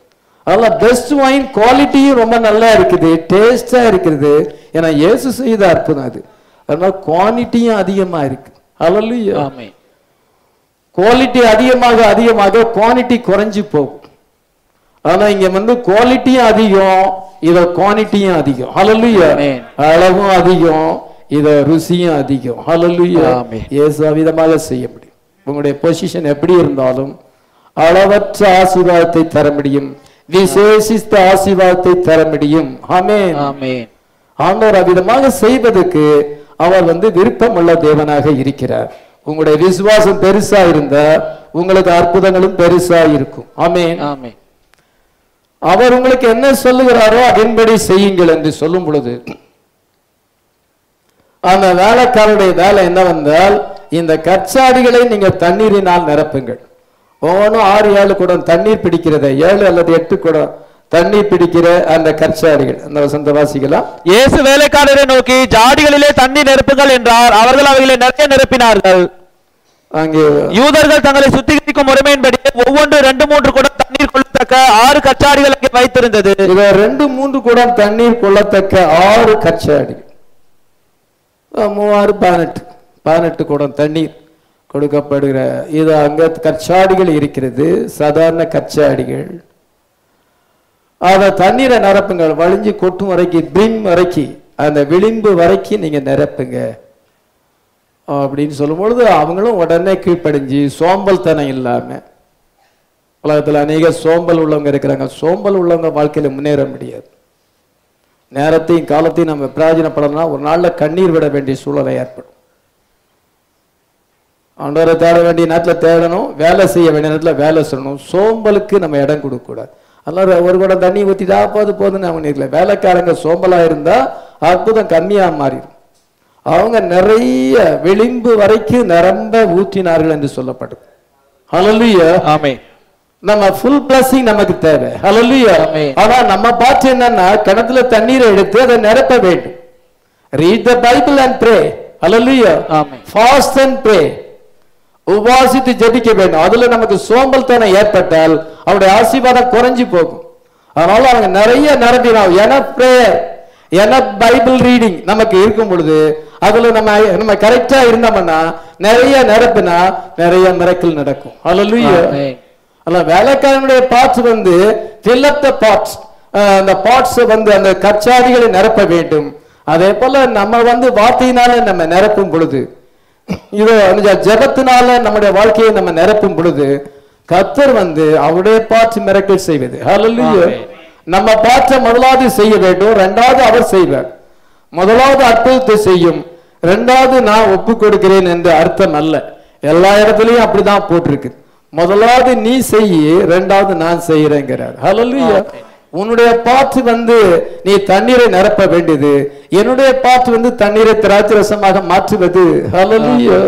அதெல்லாம் பெஸ்ட் வைன் குவாலிட்டியும் ரொம்ப நல்லா இருக்குது, டேஸ்டா இருக்குது. ஏன்னா இயேசு செய்த அற்புதம் அது. அதனால குவான்டிட்டியும் அதிகமா இருக்கு. ஹalleluya. ஆமென். குவாலிட்டி அதிகமாக அதிகமாக குவான்டிட்டி குறைஞ்சு போகும். ஆனா இங்க வந்து குவாலிட்டியும் அதிகம், இத குவான்டிட்டியும் அதிகம். ஹalleluya. அளவும் அதிகம், இத ருசியும் அதிகம். ஹalleluya. இயேசு அவிதமாக செய்ய முடியும். உங்களுடைய பொசிஷன் எப்படி இருந்தாலும் அளவற்ற ஆசீர்வாதத்தை தர முடியும், விசேஷித்த ஆசீர்வாதத்தை தர முடியும். ஆமென். ஆமென். ஆண்டவர் அவ்விதமாக செய்வதற்கு அவர் வந்து விருப்பம் உள்ள தேவனாக இருக்கிறார். உங்களுடைய விசுவாசம் பெருசா இருந்தா உங்களுக்கு அற்புதங்களும் பெருசா இருக்கும். ஆமென். ஆமென். அவர் உங்களுக்கு என்ன சொல்லுகிறாரோ அதன்படி செய்யுங்கள் என்று சொல்லும் பொழுது அந்த வேலைக்காரருடைய வேலை என்னவென்றால், இந்த கற்சாடிகளை நீங்க தண்ணீரினால் நிரப்புங்கள். ஒவ்வொன்றும் 6-7 குடம் தண்ணீர் பிடிக்கிறத, 7 அல்லது 8 குடம் தண்ணீர் பிடிக்கிற அந்த கற்சாடிகள். அந்த வசந்த வாசிக்கலாம். இயேசு வேலைக்காரரை நோக்கி, ஜாடிகளிலே தண்ணீர் நிரப்புங்கள் என்றார். அவர்கள் அவைகளை நிறைய நிரப்பினார்கள். அங்கே யூதர்கள் தங்களை சுத்திகரிக்கும் முறைமையின்படி ஒவ்வொன்று 2-3 குடம் தண்ணீர் கொள்ளத்தக்க 6 கச்சாடிகள் அங்கே வைத்திருந்தது. இத 2-3 குடம் தண்ணீர் கொள்ளத்தக்க 6 கச்சாடிகள், 3-6-18 குடம் தண்ணீர் கொடுக்கப்படுகிற இது அங்க கச்சாடிகள் இருக்கிறது. சாதாரண கச்சாடிகள். அத தண்ணீரை நிரப்புங்கள். வழிஞ்சு கொட்டும் வரைக்கும், பிரிம் வரைக்கும், அந்த விளிம்பு வரைக்கும் நீங்க நிரப்புங்க அப்படின்னு சொல்லும் பொழுது அவங்களும் உடனே கீழ்ப்படிஞ்சு சோம்பல் தனம் இல்லாம. உலகத்தில் அநேக சோம்பல் உள்ளவங்க இருக்கிறாங்க. சோம்பல் உள்ளவங்க வாழ்க்கையில முன்னேற முடியாது. நேரத்தையும் காலத்தையும் நம்ம பிரயோஜனப்படணும்னா ஒரு நாள்ல கண்ணீர் விட வேண்டிய சூழலை ஏற்படும். ஆண்டவரை தேட வேண்டிய நேரத்தில் தேடணும், வேலை செய்ய வேண்டிய நேரத்தில் வேலை செய்யணும். சோம்பலுக்கு நம்ம இடம் கொடுக்க கூடாது. அதனால ஒரு குடம் தண்ணி ஊற்றிட்டா போதுன்னு அவன் இருக்கல. வேலைக்காரங்க சோம்பலா இருந்தா அற்புதம் கம்மியா மாறிடும். அவங்க நிறைய விளிம்பு வரைக்கும் நிரம்ப ஊற்றினார்கள் என்று சொல்லப்படுது. ஹalleluya. ஆமென். நம்ம ஃபுல் பிளஸிங் நமக்கு தேவை. ஹalleluya. ஆனா நம்ம பாட்டு என்னன்னா, கிணத்துல தண்ணீரை எடுத்து அதை நிரப்ப வேண்டும். Read the Bible and pray. Hallelujah. Amen. Fast and pray. உபவாசித்து ஜெபிக்க வேண்டும். அதுல நமக்கு சோம்பல் தனம் ஏற்பட்டால் அவருடைய ஆசீர்வாதம் குறைஞ்சு போகும். அதனால அவங்க நிறைய நிரப்பினாங்க. எனப் பிரேயர், எனப் பைபிள் ரீடிங் நமக்கு இருக்கும் பொழுது அதுல நம்ம கரெக்டா இருந்தோம்னா நிறைய நிரப்பினா நிறைய மிரக்கல் நடக்கும். ஹalleluya. அல்ல வேலைக்காரனுடைய பார்ட்ஸ் வந்து fill up the pots. அந்த பார்ட்ஸ் வந்து அந்த கச்சாடிகளை நிரப்ப வேண்டும். அதே போல நம்ம வந்து வார்த்தையினால நம்ம நிரப்பும் பொழுது, இதோ ஜெபத்தினால நம்முடைய வாழ்க்கையை நம்ம நிரப்பும் பொழுது கர்த்தர் வந்து அவருடைய பார்ட்ஸ் மிரக்கல் செய்வது. ஹalleluya. நம்ம பார்ட்ஸை முதலாவது செய்ய வேண்டும், இரண்டாவது அவர் செய்வார். முதலாவது அற்புதத்தை செய்யும், இரண்டாவது நான் ஒப்பு கொடுக்கிறேன் என்று அர்த்தம் அல்ல. எல்லா இடத்துலயும் அப்படிதான் போட்டிருக்கு. முதலாவது நீ செய்ய, இரண்டாவது நான் செய்யறேங்கிறார். ஹalleluya. உன்னுடைய பாட்டு வந்து நீ தண்ணீரை நிரப்ப வேண்டியது, என்னுடைய பாட்டு வந்து தண்ணீரை திராட்சை ரசமாக மாற்றுவது. ஹல்லேலூயா.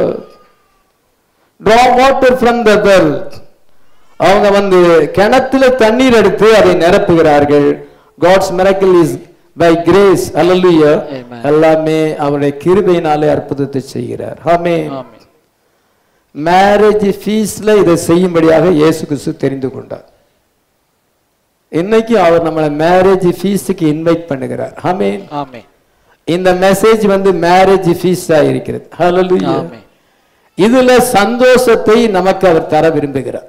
draw water from the well. அவங்க வந்து கிணத்துல தண்ணீர் எடுத்து அதை நிரப்புகிறார்கள். God's miracle is by grace. ஹல்லேலூயா. எல்லாமே அவருடைய கிருபையினாலே அற்புதத்தை செய்கிறார். ஆமென். மேரேஜ் ஃபீஸ்ல இதை செய்யும்படியாக இயேசு கிறிஸ்து தெரிந்து கொண்டார். இன்னைக்கு அவர் நம்மளை மேரேஜ் ஃபீஸுக்கு இன்வைட் பண்ணுகிறார். ஆமென். ஆமென். இந்த மெசேஜ் வந்து மேரேஜ் ஃபீஸா இருக்கிறது. ஹல்லேலூயா. இதுல சந்தோஷத்தை நமக்கு அவர் தர விரும்புகிறார்.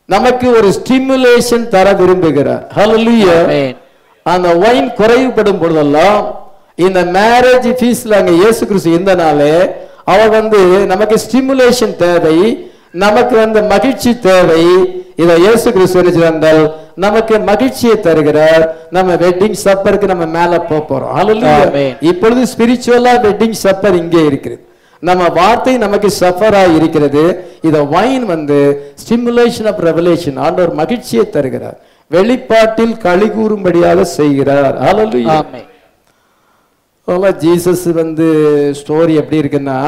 நமக்கு ஒரு ஸ்டிமுலேஷன் தர விரும்புகிறார். ஹல்லேலூயா. அந்த வைன் குறைவுபடும் பொழுதெல்லாம் இந்த மேரேஜ் ஃபீஸ்ல அங்க இயேசு கிறிஸ்து இருந்தனாலே அவர் வந்து நமக்கு ஸ்டிமுலேஷன் தேவை, நமக்கு வந்து மகிழ்ச்சி தேவை. இதை இயேசு கிறிஸ்து இருந்தால் நமக்கு மகிழ்ச்சியை தருகிறார். நம்ம வெட்டிங் சப்பருக்கு நம்ம மேல போறோம். ஹல்லேலூயா. இப்பொழுது ஸ்பிரிச்சுவலா வெட்டிங் சப்பர் இங்கே இருக்கிறது. நம்ம வார்த்தை நமக்கு சஃபரா இருக்கிறது. இத வைன் வந்து ஸ்டிமுலேஷன் ஆஃப் ரெவலேஷன், ஆண்டவர் மகிழ்ச்சியை தருகிறார், வெளிப்பாட்டில் களி கூறும்படியாக செய்கிறார். ஹல்லேலூயா. ஆமென். ஜீசஸ் வந்து ஸ்டோரி எப்படி இருக்குன்னா,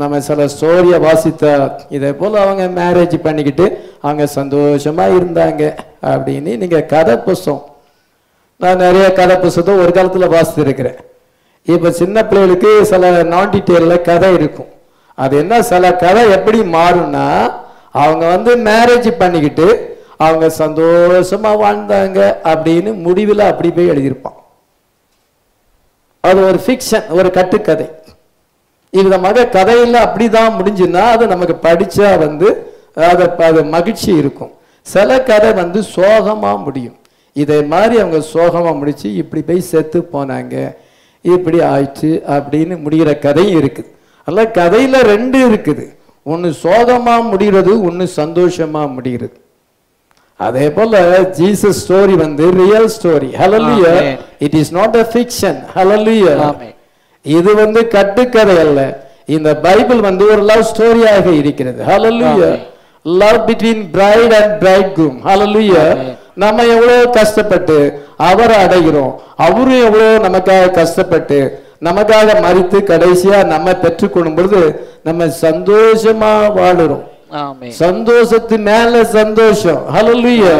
நம்ம சில ஸ்டோரியை வாசித்தா இதே போல அவங்க மேரேஜ் பண்ணிக்கிட்டு அவங்க சந்தோஷமா இருந்தாங்க அப்படின்னு நீங்க கதை புஸ்தகம், நான் நிறைய கதை புஸ்தகத்தை ஒரு காலத்துல வாசித்து இருக்கிறேன். இப்ப சின்ன பிள்ளைகளுக்கு சில நான் டீட்டெயில்ல கதை இருக்கும். அது என்ன, சில கதை எப்படி மாறும்னா, அவங்க வந்து மேரேஜ் பண்ணிக்கிட்டு அவங்க சந்தோஷமா வாழ்ந்தாங்க அப்படின்னு முடிவில் அப்படி போய் எழுதியிருப்பான். அது ஒரு ஃபிக்ஷன், ஒரு கட்டுக்கதை. இவ்விதமாக கதையில் அப்படிதான் முடிஞ்சுன்னா அது நமக்கு படிச்சா வந்து அது மகிழ்ச்சி இருக்கும். சில கதை வந்து சோகமா முடியும். இதே மாதிரி அவங்க சோகமா முடிச்சு இப்படி போய் செத்து போனாங்க, இப்படி ஆயிடுச்சு அப்படின்னு முடிகிற கதையும் இருக்குது. அதனால கதையில ரெண்டு இருக்குது, ஒன்னு சோகமா முடிகிறது, ஒன்னு சந்தோஷமா முடிகிறது. அதே போல ஜீசஸ் ஸ்டோரி வந்து real story. Hallelujah. It is not a fiction. ஹல்லேலூயா. இது வந்து கட்டுக்கதை அல்ல. இந்த பைபிள் வந்து ஒரு லவ் ஸ்டோரியாக இருக்கிறது. Hallelujah. Love between bride and bridegroom. Hallelujah. நம்ம எவ்வளவு கஷ்டப்பட்டு அவரை அடைகிறோம், அவரும் எவ்வளவு நமக்காக கஷ்டப்பட்டு நமக்காக மரித்து கடைசியா நம்ம பெற்றுக்கொள்ளும் பொழுது நம்ம சந்தோஷமா வாழுறோம். சந்தோஷத்து மேல சந்தோஷம். ஹல்லேலூயா.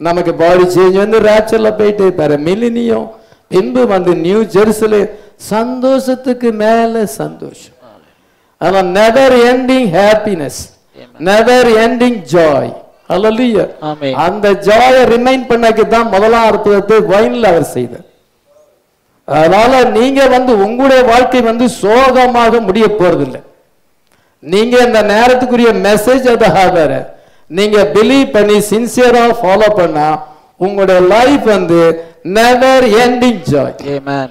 நமக்கு பாடி சேஞ்ச் வந்து ராப்சர்ல போயிட்டு பாரு மில்லினியம், பின்பு வந்து நியூ ஜெருசலேம், சந்தோஷத்துக்கு மேல சந்தோஷம். ஆனா never ending happiness, never ending joy. Hallelujah. அந்த ஜாயை ரிமைண்ட் பண்ணக்கு தான் முதலாம் அற்புதத்தை வைன்ல அவர் செய்தார். அதனால நீங்க வந்து உங்களுடைய வாழ்க்கை வந்து சோகமாக முடிய போறதில்லை. நீங்க இந்த நேரத்துக்குரிய மெசேஜ் அதை நீங்க பிலீவ் பண்ணி சின்சியரா ஃபாலோ பண்ணா உங்களுடைய லைஃப் வந்து நெவர் எண்டிங் ஜாய். ஆமென்.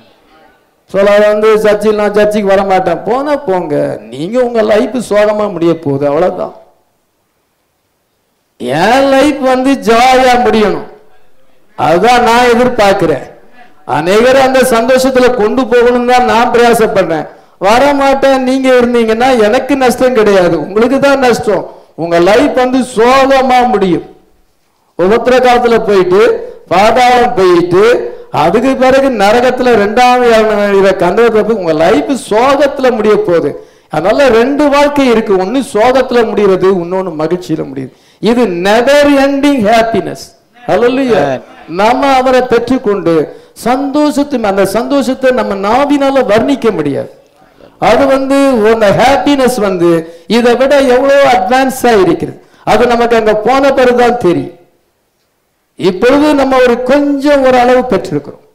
சொல்ல வந்து சர்ச்சில் நான் சர்ச்சுக்கு வர மாட்டேன், போனா போங்க, நீங்க உங்க லைஃப் சோகமா முடிய போகுது, அவ்வளவுதான். என் லைஃப் வந்து ஜாயா முடியணும், அதுதான் நான் எதிர்பார்க்கிறேன். அநேகர் அந்த சந்தோஷத்துல கொண்டு போகணும் தான் நான் பிரயாசப்படுறேன். வரமாட்டேன் நீங்க இருந்தீங்கன்னா எனக்கு நஷ்டம் கிடையாது, உங்களுக்கு தான் நஷ்டம். உங்க லைஃப் வந்து சோகமா முடியும். உபத்திர காலத்துல போயிட்டு பாதாளம் போயிட்டு அதுக்கு பிறகு நரகத்துல இரண்டாவது கந்தத்தை உங்க லைஃப் சோகத்துல முடிய போகுது. அதனால ரெண்டு வாழ்க்கை இருக்கு, ஒன்னு சோகத்துல முடிகிறது, இன்னொன்னு மகிழ்ச்சியில முடியுது. இது நெவர் எண்டிங் ஹாப்பினஸ். ஹல்லேலூயா. நம்ம அவரை பெற்றுக்கொண்டு சந்தோஷத்தை, அந்த சந்தோஷத்தை நம்ம நாவினால வர்ணிக்க முடியாது. அது வந்து அந்த ஹாப்பினஸ் வந்து இதை விட எவ்வளவு அட்வான்ஸா இருக்கிறது. அது நமக்கு அங்க போன பிறகுதான் தெரியும். இப்பொழுது நம்ம ஒரு கொஞ்சம் ஒரு அளவு பெற்றிருக்கிறோம்,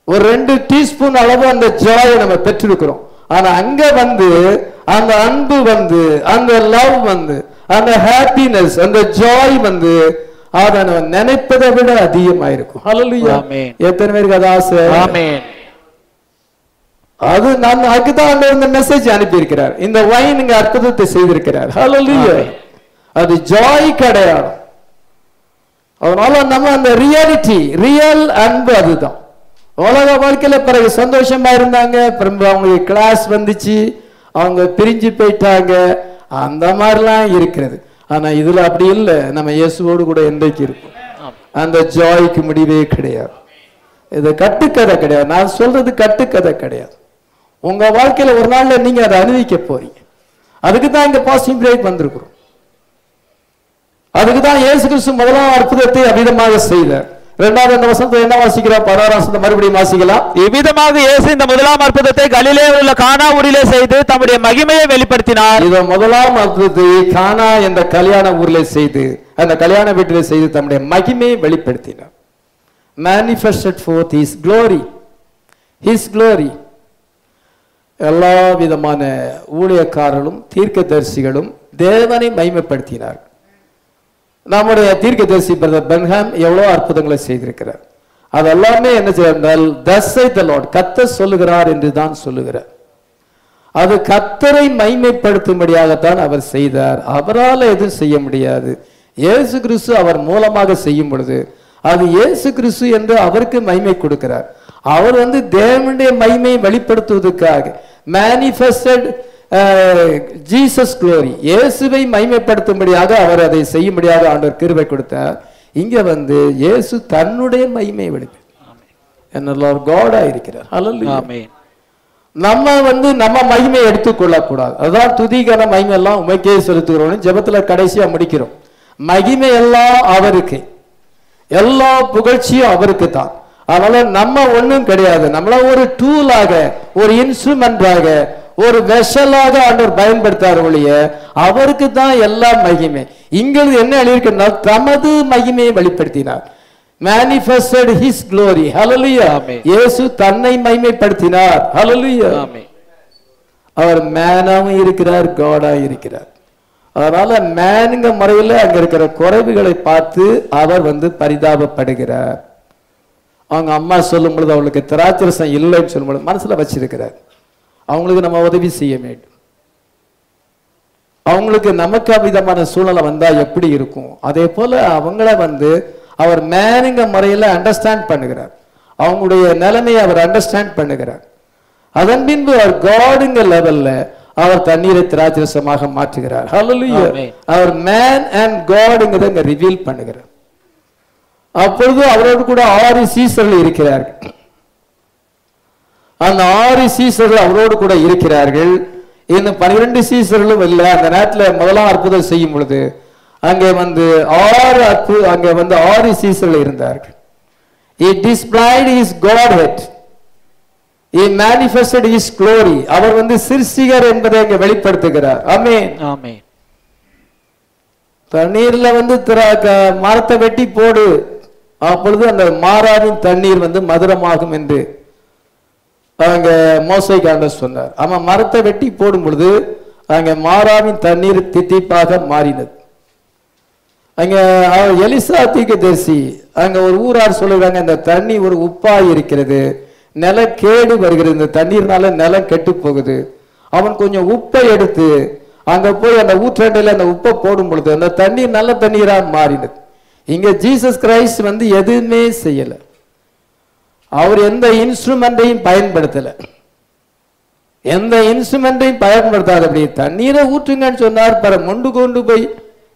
ஒரு 2 டீஸ்பூன் அளவு அந்த ஜாயை நம்ம பெற்றிருக்கிறோம். ஆனா அங்க வந்து அந்த அன்பு வந்து, அந்த லவ் வந்து, அந்த ஹாப்பினஸ், அந்த ஜாய் வந்து அதை நம்ம நினைப்பதை விட அதிகமாயிருக்கும். ஹல்லேலூயா. எத்தனை பேருக்கு அது ஆசை? ஆமென். அது நான் அதுதான் இந்த மெசேஜ் அனுப்பி இருக்கிறார். இந்த வைன் இங்க அற்புதத்தை செய்திருக்கிறார். ஹல்லேலூயா. அது ஜாய் கிடையாது. அதனால நம்ம அந்த ரியாலிட்டி, ரியல் அன்பு அதுதான். உலக வாழ்க்கையில பிறகு சந்தோஷமா இருந்தாங்க, அவங்களுக்கு கிளாஸ் வந்துச்சு, அவங்க பிரிஞ்சு போயிட்டாங்க, அந்த மாதிரிலாம் இருக்கிறது. ஆனா இதுல அப்படி இல்லை. நம்ம இயேசுவோடு கூட என்றைக்கு இருக்கும். அந்த ஜாய்க்கு முடிவே கிடையாது. இது கட்டுக்கதை கிடையாது. நான் சொல்றது கட்டுக்கதை கிடையாது. உங்க வாழ்க்கையில ஒரு நாள்ல நீங்க அதை அனுபவிக்க போறீங்க. அதுக்கு தான் இங்க பாசிங் பிரேக் வந்திருக்கிறோம். அதுக்கு தான் இயேசு கிறிஸ்து முதலாம் அற்புதத்தை அவிதமாக செய்தார். இரண்டாவது அந்த வசனத்தை என்ன வாசிக்கிறோம்? 16 வசனத்தை மறுபடியும் வாசிக்கலாம். இவ்விதமாக இயேசு இந்த முதலாம் அற்புதத்தை கலிலேயில் உள்ள கானா ஊரிலே செய்து தம்முடைய மகிமையை வெளிப்படுத்தினார். இத முதலாம் அற்புதத்தை கானா என்ற கல்யாண ஊரிலே செய்து, அந்த கல்யாண வீட்டிலே செய்து தம்முடைய மகிமையை வெளிப்படுத்தினார். manifested forth his glory, his glory. எல்லா விதமான ஊழியக்காரர்களும் தீர்க்கதரிசிகளும் தேவனை மகிமைப்படுத்தினார். நம்முடைய தீர்க்கதரிசி பிரதர் பென்ஹாம் எவ்வளவு அற்புதங்களை செய்திருக்கிறார். அதெல்லாமே என்ன செய்தால் thus saith the Lord, கர்த்தர் சொல்லுகிறார் என்று தான் சொல்லுகிறார். அது கர்த்தரை மகிமைப்படுத்தும்படியாகத்தான் அவர் செய்தார். அவரால் எதுவும் செய்ய முடியாது. இயேசு கிறிஸ்து அவர் மூலமாக செய்யும் பொழுது அது இயேசு கிறிஸ்து என்று அவருக்கு மகிமை கொடுக்கிறார். அவர் தேவனுடைய மகிமையை வெளிப்படுத்துவதற்காக manifested ஜீசஸ் க்ளோரி, இயேசுவை மகிமைப்படுத்தும்படியாக அவர் அதை செய்யும்படியாக ஆண்டவர் கிருபை கொடுத்தார். இங்க இயேசு தன்னுடைய மகிமையை வெளிப்படுத்த காடா இருக்கிறார். ஹல்லேலூயா. நம்ம நம்ம மகிமையை எடுத்துக்கொள்ளக்கூடாது. அதான் துதிக்கான மகிமை எல்லாம் உமைக்கே செலுத்துகிறோம் ஜெபத்துல கடைசியா முடிக்கிறோம். மகிமை எல்லாம் அவருக்கு, எல்லா புகழ்ச்சியும் அவருக்கு தான். அதனால நம்ம ஒண்ணும் கிடையாது. நம்மள ஒரு டூலாக, ஒரு இன்ஸ்ட்ருமெண்டாக, ஒரு வெஷலாக ஆண்டவர் பயன்படுத்தார் ஒழிய அவருக்கு தான் எல்லா மகிமை. இங்கிறது என்ன எழுதியிருக்குன்னா தமது மகிமையை வெளிப்படுத்தினார். manifested his glory. ஹல்லேலூயா. இயேசு தன்னை மகிமைப்படுத்தினார். ஹல்லேலூயா. அவர் மேனாவும் இருக்கிறார், காடா இருக்கிறார். அதனால மேனுங்க முறையில் அங்க இருக்கிற குறைவுகளை பார்த்து அவர் பரிதாபப்படுகிறார். அவங்க அம்மா சொல்லும் பொழுது அவளுக்கு திராட்சரசம் இல்லைன்னு சொல்லும் பொழுது மனசுல வச்சிருக்கிறார். அவங்களுக்கு நம்ம உதவி செய்ய வேண்டும். அவங்களுக்கு நமக்கு விதமான சூழ்நிலை வந்தா எப்படி இருக்கும், அதே போல அவங்கள அவர் மேனுங்க முறையில் அண்டர்ஸ்டாண்ட் பண்ணுகிறார். அவங்களுடைய நிலைமையை அவர் அண்டர்ஸ்டாண்ட் பண்ணுகிறார். அதன் பின்பு அவர் காடுங்க லெவல்ல அவர் தண்ணீரை திராட்சரசமாக மாற்றுகிறார். ஹல்லேலூயா. அவர் மேன் அண்ட் காடுங்கிறத ரிவீல் பண்ணுகிறார். அப்பொழுது அவரோடு கூட 6 சீசர்கள் இருக்கிறார்கள். அந்த 6 சீசர்கள் அவரோடு கூட இருக்கிறார்கள். இன்னும் 12 சீசர்களும் இல்லை. அந்த நேரத்தில் முதலாம் அற்புதம் செய்யும் பொழுது அங்கே 6 சீசர்கள் இருந்தார்கள். He displayed his godhead. He manifested his glory. அவர் சிருஷ்டிகர் என்பதை அங்கே வெளிப்படுத்துகிறார். ஆமென். ஆமென். தண்ணீர்ல மரத்தை வெட்டி போடு, அப்பொழுது அந்த மாறாவின் தண்ணீர் மதுரமாகும் என்று அங்க மோசேக்கு ஆண்டவர் சொன்னார். அவன் மரத்தை வெட்டி போடும் பொழுது அங்க மாறாவின் தண்ணீர் தித்திப்பாக மாறினது. அங்க எலிசா தீர்க்கதரிசி அங்க ஒரு ஊரார் சொல்லுறாங்க, இந்த தண்ணி ஒரு உப்பாய் இருக்கிறது, நில கேடு வருகிறது, இந்த தண்ணீர்னால நிலம் கெட்டு போகுது. அவன் கொஞ்சம் உப்பை எடுத்து அங்க போய் அந்த ஊற்றண்டையில அந்த உப்பை போடும் பொழுது அந்த தண்ணீர் நல்ல தண்ணீரா மாறினது. இங்க ஜீசஸ் கிரைஸ்ட் எதுவுமே செய்யல. அவர் எந்த இன்ஸ்ட்ருமெண்டையும் பயன்படுத்தல. எந்த இன்ஸ்ட்ருமெண்டையும் பயன்படுத்தாத அப்படி தண்ணீரை ஊற்றுங்கன்னு சொன்னார். மொண்டு கொண்டு போய்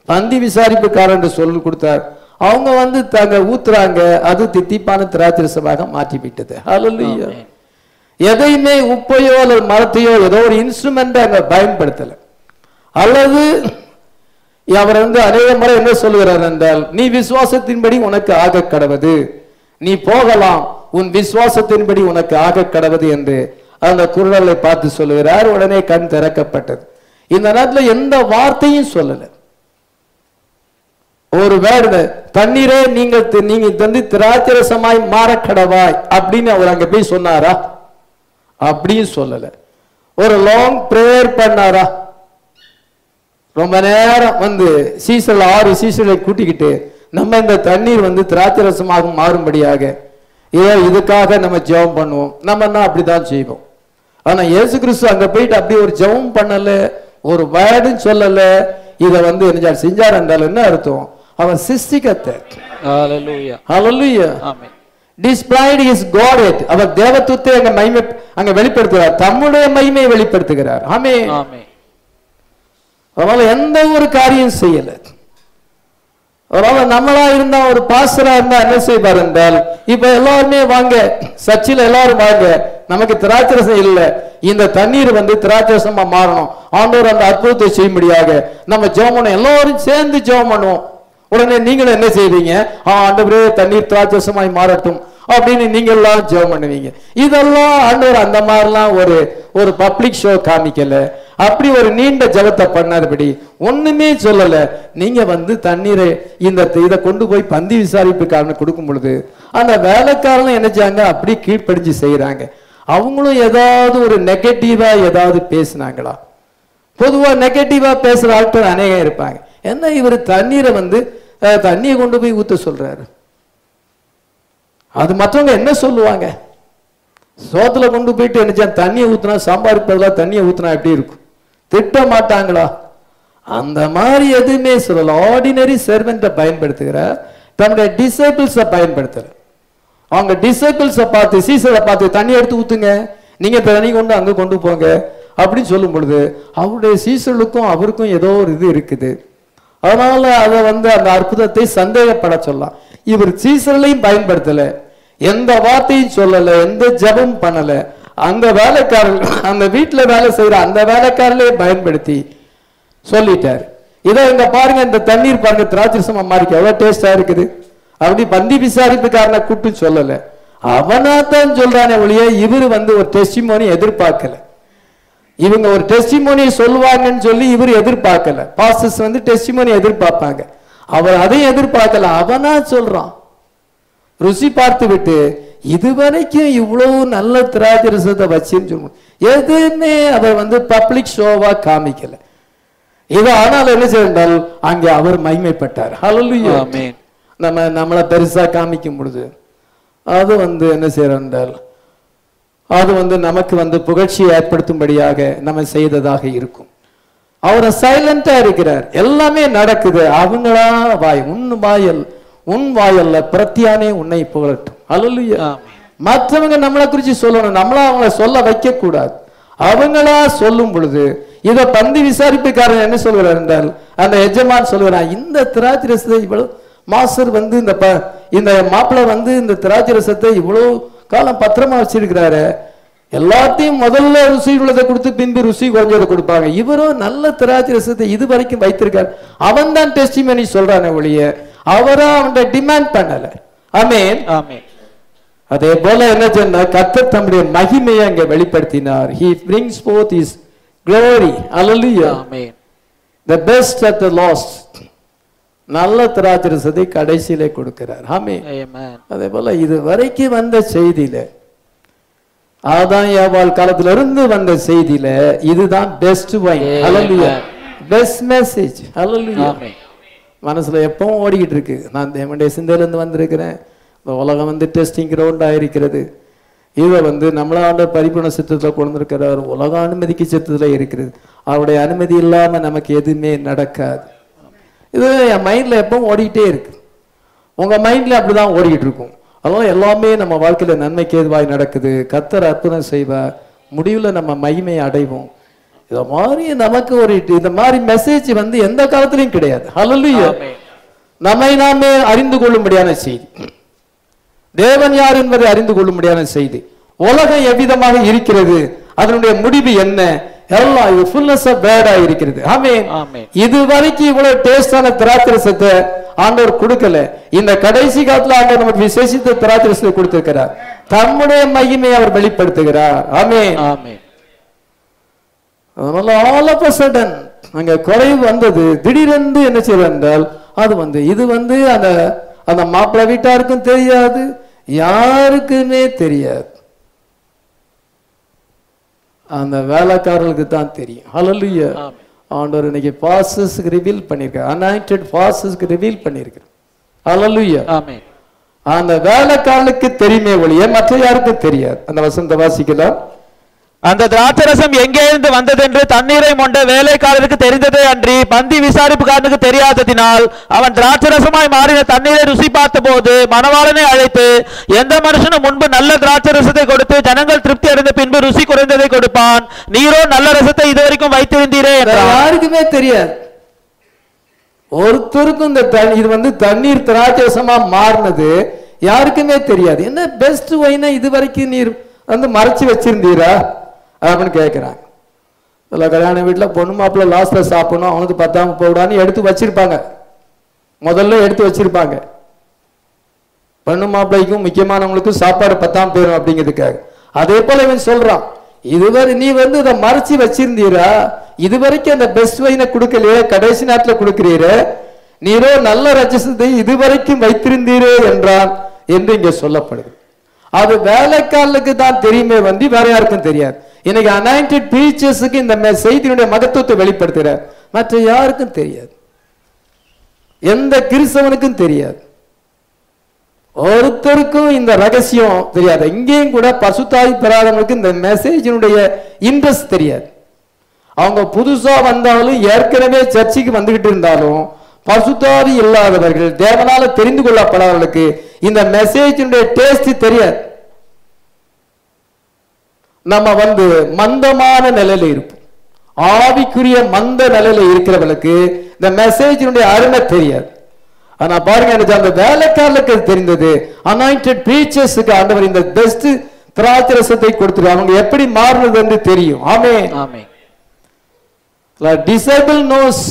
பந்தி விசாரிப்புக்காரன் சொல்லி கொடுத்தார். அவங்க தாங்க ஊத்துறாங்க, அது தித்திப்பான திராட்சரசமாக மாற்றி விட்டது. ஹல்லேலூயா. எதையுமே உப்பையோ அல்லது மரத்தையோ ஏதோ ஒரு இன்ஸ்ட்ருமெண்ட் அங்க பயன்படுத்தல. அல்லது அவர் அநேக முறை என்ன சொல்லுகிறார் என்றால், நீ விசுவாசத்தின்படி உனக்கு ஆக கடவது, நீ போகலாம், உன் விசுவாசத்தின்படி உனக்கு ஆக கடவது என்று அந்த குரலை பார்த்து சொல்லுகிறார். உடனே கண் திறக்கப்பட்டது. இந்த நேரத்தில் எந்த வார்த்தையும் சொல்லல. ஒரு வேர்டு, தண்ணீரே நீங்க திராட்சரசமாய் மாறக்கடவாய் அப்படின்னு அவர் அங்க போய் சொன்னாரா? அப்படின்னு சொல்லல. ஒரு லாங் பிரேயர் பண்ணாரா? ரொம்ப நேரம் சீசல் 6 சீசலை கூட்டிக்கிட்டு நம்ம இந்த தண்ணீர் திராட்சரசமாக மாறும்படியாக இதுக்காக நம்ம ஜெபம் பண்ணுவோம். நம்ம அப்படிதான் செய்வோம். ஆனா இயேசு கிறிஸ்து அங்க போயிட்டு அப்படி ஒரு ஜெபம் பண்ணல, ஒரு வேர்டும் சொல்லல. இதை என்ன செஞ்சார் என்றால் என்ன அர்த்தம்? அவர் சிருஷ்டிகர்த்தர். ஹல்லேலூயா. ஹல்லேலூயா. ஆமென். displayed his godhead. அவர் தேவத்துவத்தை அங்க வெளிப்படுத்துகிறார், தம்முடைய மகிமையை வெளிப்படுத்துகிறார். ஆமென். ஆமென். அதனால எந்த ஒரு காரியம் செய்யல. நம்மளா இருந்தா ஒரு பாஸ்டரா இருந்தா என்ன செய்வார் என்றால், இப்ப எல்லாருமே வாங்க சர்ச்சில் எல்லாரும் வாங்க, நமக்கு திராட்சரசம் இல்ல, இந்த தண்ணீர் திராட்சரசமா மாறணும், ஆண்டவர் அந்த அற்புதத்தை செய்யும்படியாக நம்ம ஜெபம் பண்ணோம், எல்லாரும் சேர்ந்து ஜெபம் பண்ணுவோம். உடனே நீங்களும் என்ன செய்வீங்க, ஆண்டவரே தண்ணீர் திராட்சரசமாய் மாறட்டும் அப்படின்னு நீங்க எல்லாம் ஜெபம் பண்ணுவீங்க. இதெல்லாம் ஆண்டவர் அந்த மாதிரிலாம் ஒரு பப்ளிக் ஷோ காமிக்கல, அப்படி ஒரு நீண்ட ஜெபத்தை பண்ணாதபடி ஒண்ணுமே சொல்லல. நீங்க தண்ணீரை இதை கொண்டு போய் பந்தி விசாரிப்புக்காரன் கொடுக்கும் பொழுது அந்த வேலைக்காரன் என்ன செய்யாங்க, அப்படி கீழ்ப்படிஞ்சு செய்யறாங்க. அவங்களும் ஏதாவது ஒரு நெகட்டிவா ஏதாவது பேசினாங்களா? பொதுவா நெகட்டிவா பேசுற ஆட்கள் அநேகம் இருப்பாங்க. என்ன இவர் தண்ணீரை தண்ணியை கொண்டு போய் ஊத்த சொல்றாரு, அது மற்றவங்க என்ன சொல்லுவாங்க? சோத்துல கொண்டு போயிட்டு என்ன தண்ணியை ஊத்துனா, சாம்பார் பதிலா தண்ணியை ஊத்துனா எப்படி இருக்கும்? திட்ட மாட்டாங்களா? அந்த மாதிரி எதுவுமே சொல்லல. ஆர்டினரி சர்வெண்ட்டை பயன்படுத்துகிறார், தன்னுடைய டிசைபிள்ஸை பயன்படுத்துற. அவங்க டிசைபிள்ஸை பார்த்து, சீசரை பார்த்து தண்ணி எடுத்து ஊத்துங்க, நீங்க தண்ணி கொண்டு அங்க கொண்டு போங்க அப்படின்னு சொல்லும் பொழுது அவருடைய சீசர்களுக்கும் அவருக்கும் ஏதோ ஒரு இது இருக்குது. அதனால அதை அந்த அற்புதத்தை சந்தேகப்பட சொல்லலாம். இவர் சீசர்களையும் பயன்படுத்தல, எந்த வார்த்தையும் சொல்லல, எந்த ஜெபம் பண்ணல. அந்த வேலைக்காரர்கள், அந்த வீட்டுல வேலை செய்யற அந்த வேலைக்காரர்களே பயன்படுத்தி சொல்லிட்டார். இதை இங்க பாருங்க, இந்த தண்ணீர் பாருங்க திராட்சரசமா மாறிக்க எவ்வளவு டேஸ்டா இருக்குது. அப்படி பந்தி விசாரிப்புக்காரனை கூப்பிட்டு சொல்லல, அவனா தான் சொல்றானே ஒழிய இவரு ஒரு டெஸ்டிமோனி எதிர்பார்க்கல. இவங்க ஒரு டெஸ்டிமோனி சொல்லுவாங்கன்னு சொல்லி இவர் எதிர்பார்க்கல. பாஸ்டர்ஸ் டெஸ்டிமோனி எதிர்பார்ப்பாங்க, அவர் அதையும் எதிர்பார்க்கல. அவனா சொல்றான். ருசி பார்த்து விட்டு இதுவரைக்கும் இவ்வளவு நல்ல திராட்சரசத்தை வச்சுன்னு சொல்லுவோம், எதுவுமே அவர் பப்ளிக் ஷோவா காமிக்கல. இது ஆனால் என்ன செய்தால் அங்கே அவர் மகிமைப்பட்டார். ஹல்லேலூயா. ஆமென். நம்மளை பெருசா காமிக்கும் பொழுது அது என்ன செய்யறால் அது நமக்கு புகழ்ச்சியை ஏற்படுத்தும்படியாக நம்ம செய்ததாக இருக்கும். அவர் சைலண்டா இருக்கிறார், எல்லாமே நடக்குது. அவங்களா வாய், உன் வாயல்ல பிரத்தியானே உன்னை புகழட்டும். ஹல்லேலூயா. மற்றவங்க நம்மளை குறிச்சு சொல்லணும், நம்மளா அவங்கள சொல்ல வைக்க கூடாது. அவங்களா சொல்லும் பொழுது இத பந்தி விசாரிப்புக்காரன் என்ன சொல்கிறார் என்றால், அந்த எஜமான் சொல்கிறான், இந்த திராட்சரசத்தை இவ்வளவு மாஸ்டர் இந்த மாப்பிள்ளை இந்த திராட்சரசத்தை இவ்வளவு காலம் பத்திரமா வச்சிருக்கிறாரு, எல்லாத்தையும் முதல்ல ருசி உள்ளதை கொடுத்து பின்பு ருசி குறைஞ்சதை கொடுப்பாங்க, இவரும் நல்ல திராட்சரசத்தை இது வரைக்கும் வைத்திருக்காரு. அவன் தான் டெஸ்டிமனி சொல்றானே ஒழிய அவரா அவன் டிமாண்ட் பண்ணல. ஆமென். ஆமென். அதே போல என்ன சொன்னா, கர்த்தர் தம்முடைய மகிமையை அங்கே வெளிப்படுத்தினார். He brings forth his glory. Hallelujah. Amen. The best at the last. நல்ல திராட்சரசத்தை கடைசியிலே கொடுக்கிறார். ஆமென். ஆமென். அதே போல இது வரைக்கும் வந்த செய்தியில, ஆதாம் ஏவாள் காலத்துல இருந்து வந்த செய்தியில இதுதான் best wine. Hallelujah. Best message. Hallelujah. Amen. மனசுல எப்பவும் ஓடிக்கிட்டு இருக்கு, நான் தேவனுடைய சிந்தையில இருந்து வந்திருக்கிறேன், உலகம் டெஸ்டிங் கிரவுண்டா இருக்கிறது, இதை நம்மளாண்ட பரிபூர்ண சித்தத்தில் கொண்டு இருக்கிறார், உலக அனுமதிக்கு சித்தத்தில் இருக்கிறது, அவருடைய அனுமதி இல்லாம நமக்கு எதுவுமே நடக்காது. இது என் மைண்ட்ல எப்பவும் ஓடிக்கிட்டே இருக்கு, உங்க மைண்ட்ல அப்படிதான் ஓடிக்கிட்டு இருக்கும். அதனால எல்லாமே நம்ம வாழ்க்கையில நன்மைக்கு ஏதுவாய் நடக்குது, கர்த்தர் அற்புதம் செய்வார், முடிவுல நம்ம மகிமையை அடைவோம். இத மாதிரி நமக்கு இந்த மாதிரி மெசேஜ் எந்த காலத்திலையும் கிடையாது. ஹல்லேலூயா. நம்மை நாமே அறிந்து கொள்ளும்படியான செய்தி, தேவன் யார் என்பதை அறிந்து கொள்ளும்படியான செய்தி, உலகம் எவ்விதமாக இருக்கிறது, அதனுடைய முடிவு என்ன, எல்லாம் இது ஃபுல்னஸ் ஆஃப் வேர்டா இருக்கிறது. ஆமென். இது வரைக்கும் இவ்வளவு டேஸ்டான திராட்சரசத்தை ஆண்டவர் கொடுக்கல. இந்த கடைசி காலத்துல ஆண்டவர் நமக்கு விசேஷித்த திராட்சரசத்தை கொடுத்திருக்கிறார், தம்முடைய மகிமையை அவர் வெளிப்படுத்துகிறார். ஆமென். ஆமென். அதனால ஆல் ஆஃப் a sudden அங்க குறைவு வந்தது, திடீரென்று என்ன செய்யறது என்றால் அது இது அந்த அந்த மாப்பிள்ளை வீட்டாருக்கும் தெரியாது, யாருக்குமே தெரியாது, அந்த வேலைக்காரர்களுக்கு தான் தெரியும். ஹல்லேலூயா. ஆண்டவர் இன்னைக்கு பாஸ்டர்ஸ்க்கு ரிவீல் பண்ணிருக்கார், அனாயிண்டட் பாஸ்டர்ஸ்க்கு ரிவீல் பண்ணிருக்கார். ஹல்லேலூயா. ஆமென். அந்த வேலைக்காரர்களுக்கு தெரியுமே ஒழிய மற்ற யாருக்கும் தெரியாது. அந்த வசனத்தை வாசிக்கலாம். அந்த திராட்சரசம் எங்கே இருந்து வந்தது என்று தண்ணீரை மொண்ட வேலைக்காரருக்கு தெரிந்ததே அன்றி பந்தி விசாரிப்புக்காரனுக்கு தெரியாததினால் அவன் திராட்சரசமாய் மாறின தண்ணீரை ருசி பார்த்த போது மணவாளனை அழைத்து, எந்த மனுஷனும் முன்பு நல்ல திராட்சரசத்தை கொடுத்து ஜனங்கள் திருப்தி அடைந்த பின்பு ருசி குறைந்ததை கொடுப்பான், நீரோ நல்ல ரசத்தை இதுவரைக்கும் வைத்திருந்தீரே என்றார். யாருக்குமே தெரியாது, ஒருத்தருக்கும் இந்த இது வந்து தண்ணீர் திராட்சரசமா மாறினது யாருக்குமே தெரியாது. என்ன பெஸ்ட் ஒயினா இது வரைக்கும் நீர் வந்து மறைச்சு வச்சிருந்தீரா அப்படின்னு கேட்கிறாங்க. இல்லை கல்யாண வீட்டில் பொண்ணு மாப்பிள்ள லாஸ்ட்ல சாப்பிடணும், அவனுக்கு பத்தாம போடான்னு எடுத்து வச்சிருப்பாங்க, முதல்ல எடுத்து வச்சிருப்பாங்க. பொண்ணு மாப்பிள்ளைக்கும் முக்கியமானவங்களுக்கும் சாப்பாடு பத்தாம போயிடும் அப்படிங்கிறதுக்காக. அதே போல இவன் சொல்றான், இதுவரை நீ வந்து இதை மறைச்சு வச்சிருந்தீரா, இது வரைக்கும் அந்த பெஸ்ட் வைனை கொடுக்கலையே, கடைசி நேரத்தில் கொடுக்கிறீர, நீரோ நல்ல ரஜசத்தை இதுவரைக்கும் வைத்திருந்தீரே என்றான் என்று இங்க சொல்லப்படுது. அது வேலைக்காரனுக்கு தான் தெரியுமே வந்து வேற யாருக்கும் தெரியாது. இன்னைக்கு அனாயிண்டட் பிரீச்சர்ஸுக்கு இந்த செய்தியினுடைய மகத்துவத்தை வெளிப்படுத்துறார், மற்ற யாருக்கும் தெரியாது, எந்த கிறிஸ்தவனுக்கும் தெரியாது, ஒருத்தருக்கும் இந்த ரகசியம் தெரியாது. இங்கேயும் கூட பசுத்தாய் பெறாதவங்களுக்கு இந்த மெசேஜினுடைய இன்ட்ரெஸ்ட் தெரியாது. அவங்க புதுசா வந்தாலும் ஏற்கனவே சர்ச்சைக்கு வந்துகிட்டு இருந்தாலும் பசுத்தாவி இல்லாதவர்கள், தேவனால தெரிந்து கொள்ளப்படாதவர்களுக்கு இந்த மெசேஜினுடைய டேஸ்ட் தெரியாது. நம்ம வந்து மந்தமான நிலையில இருப்போம், ஆவிக்குரிய மந்த நிலையில இருக்கிறவர்களுக்கு இந்த மெசேஜினுடைய அருமை தெரியாது. ஆனா பாருங்க, எனக்கு அந்த வேலைக்காரர்களுக்கு தெரிந்தது. அனாயிண்டட் பிரீச்சர்ஸ்க்கு ஆண்டவர் இந்த பெஸ்ட் திராட்சரசத்தை கொடுத்துருக்காங்க, அவங்க எப்படி மாறுனது என்று தெரியும். ஆமென் ஆமென். டிசேபிள் நோஸ்,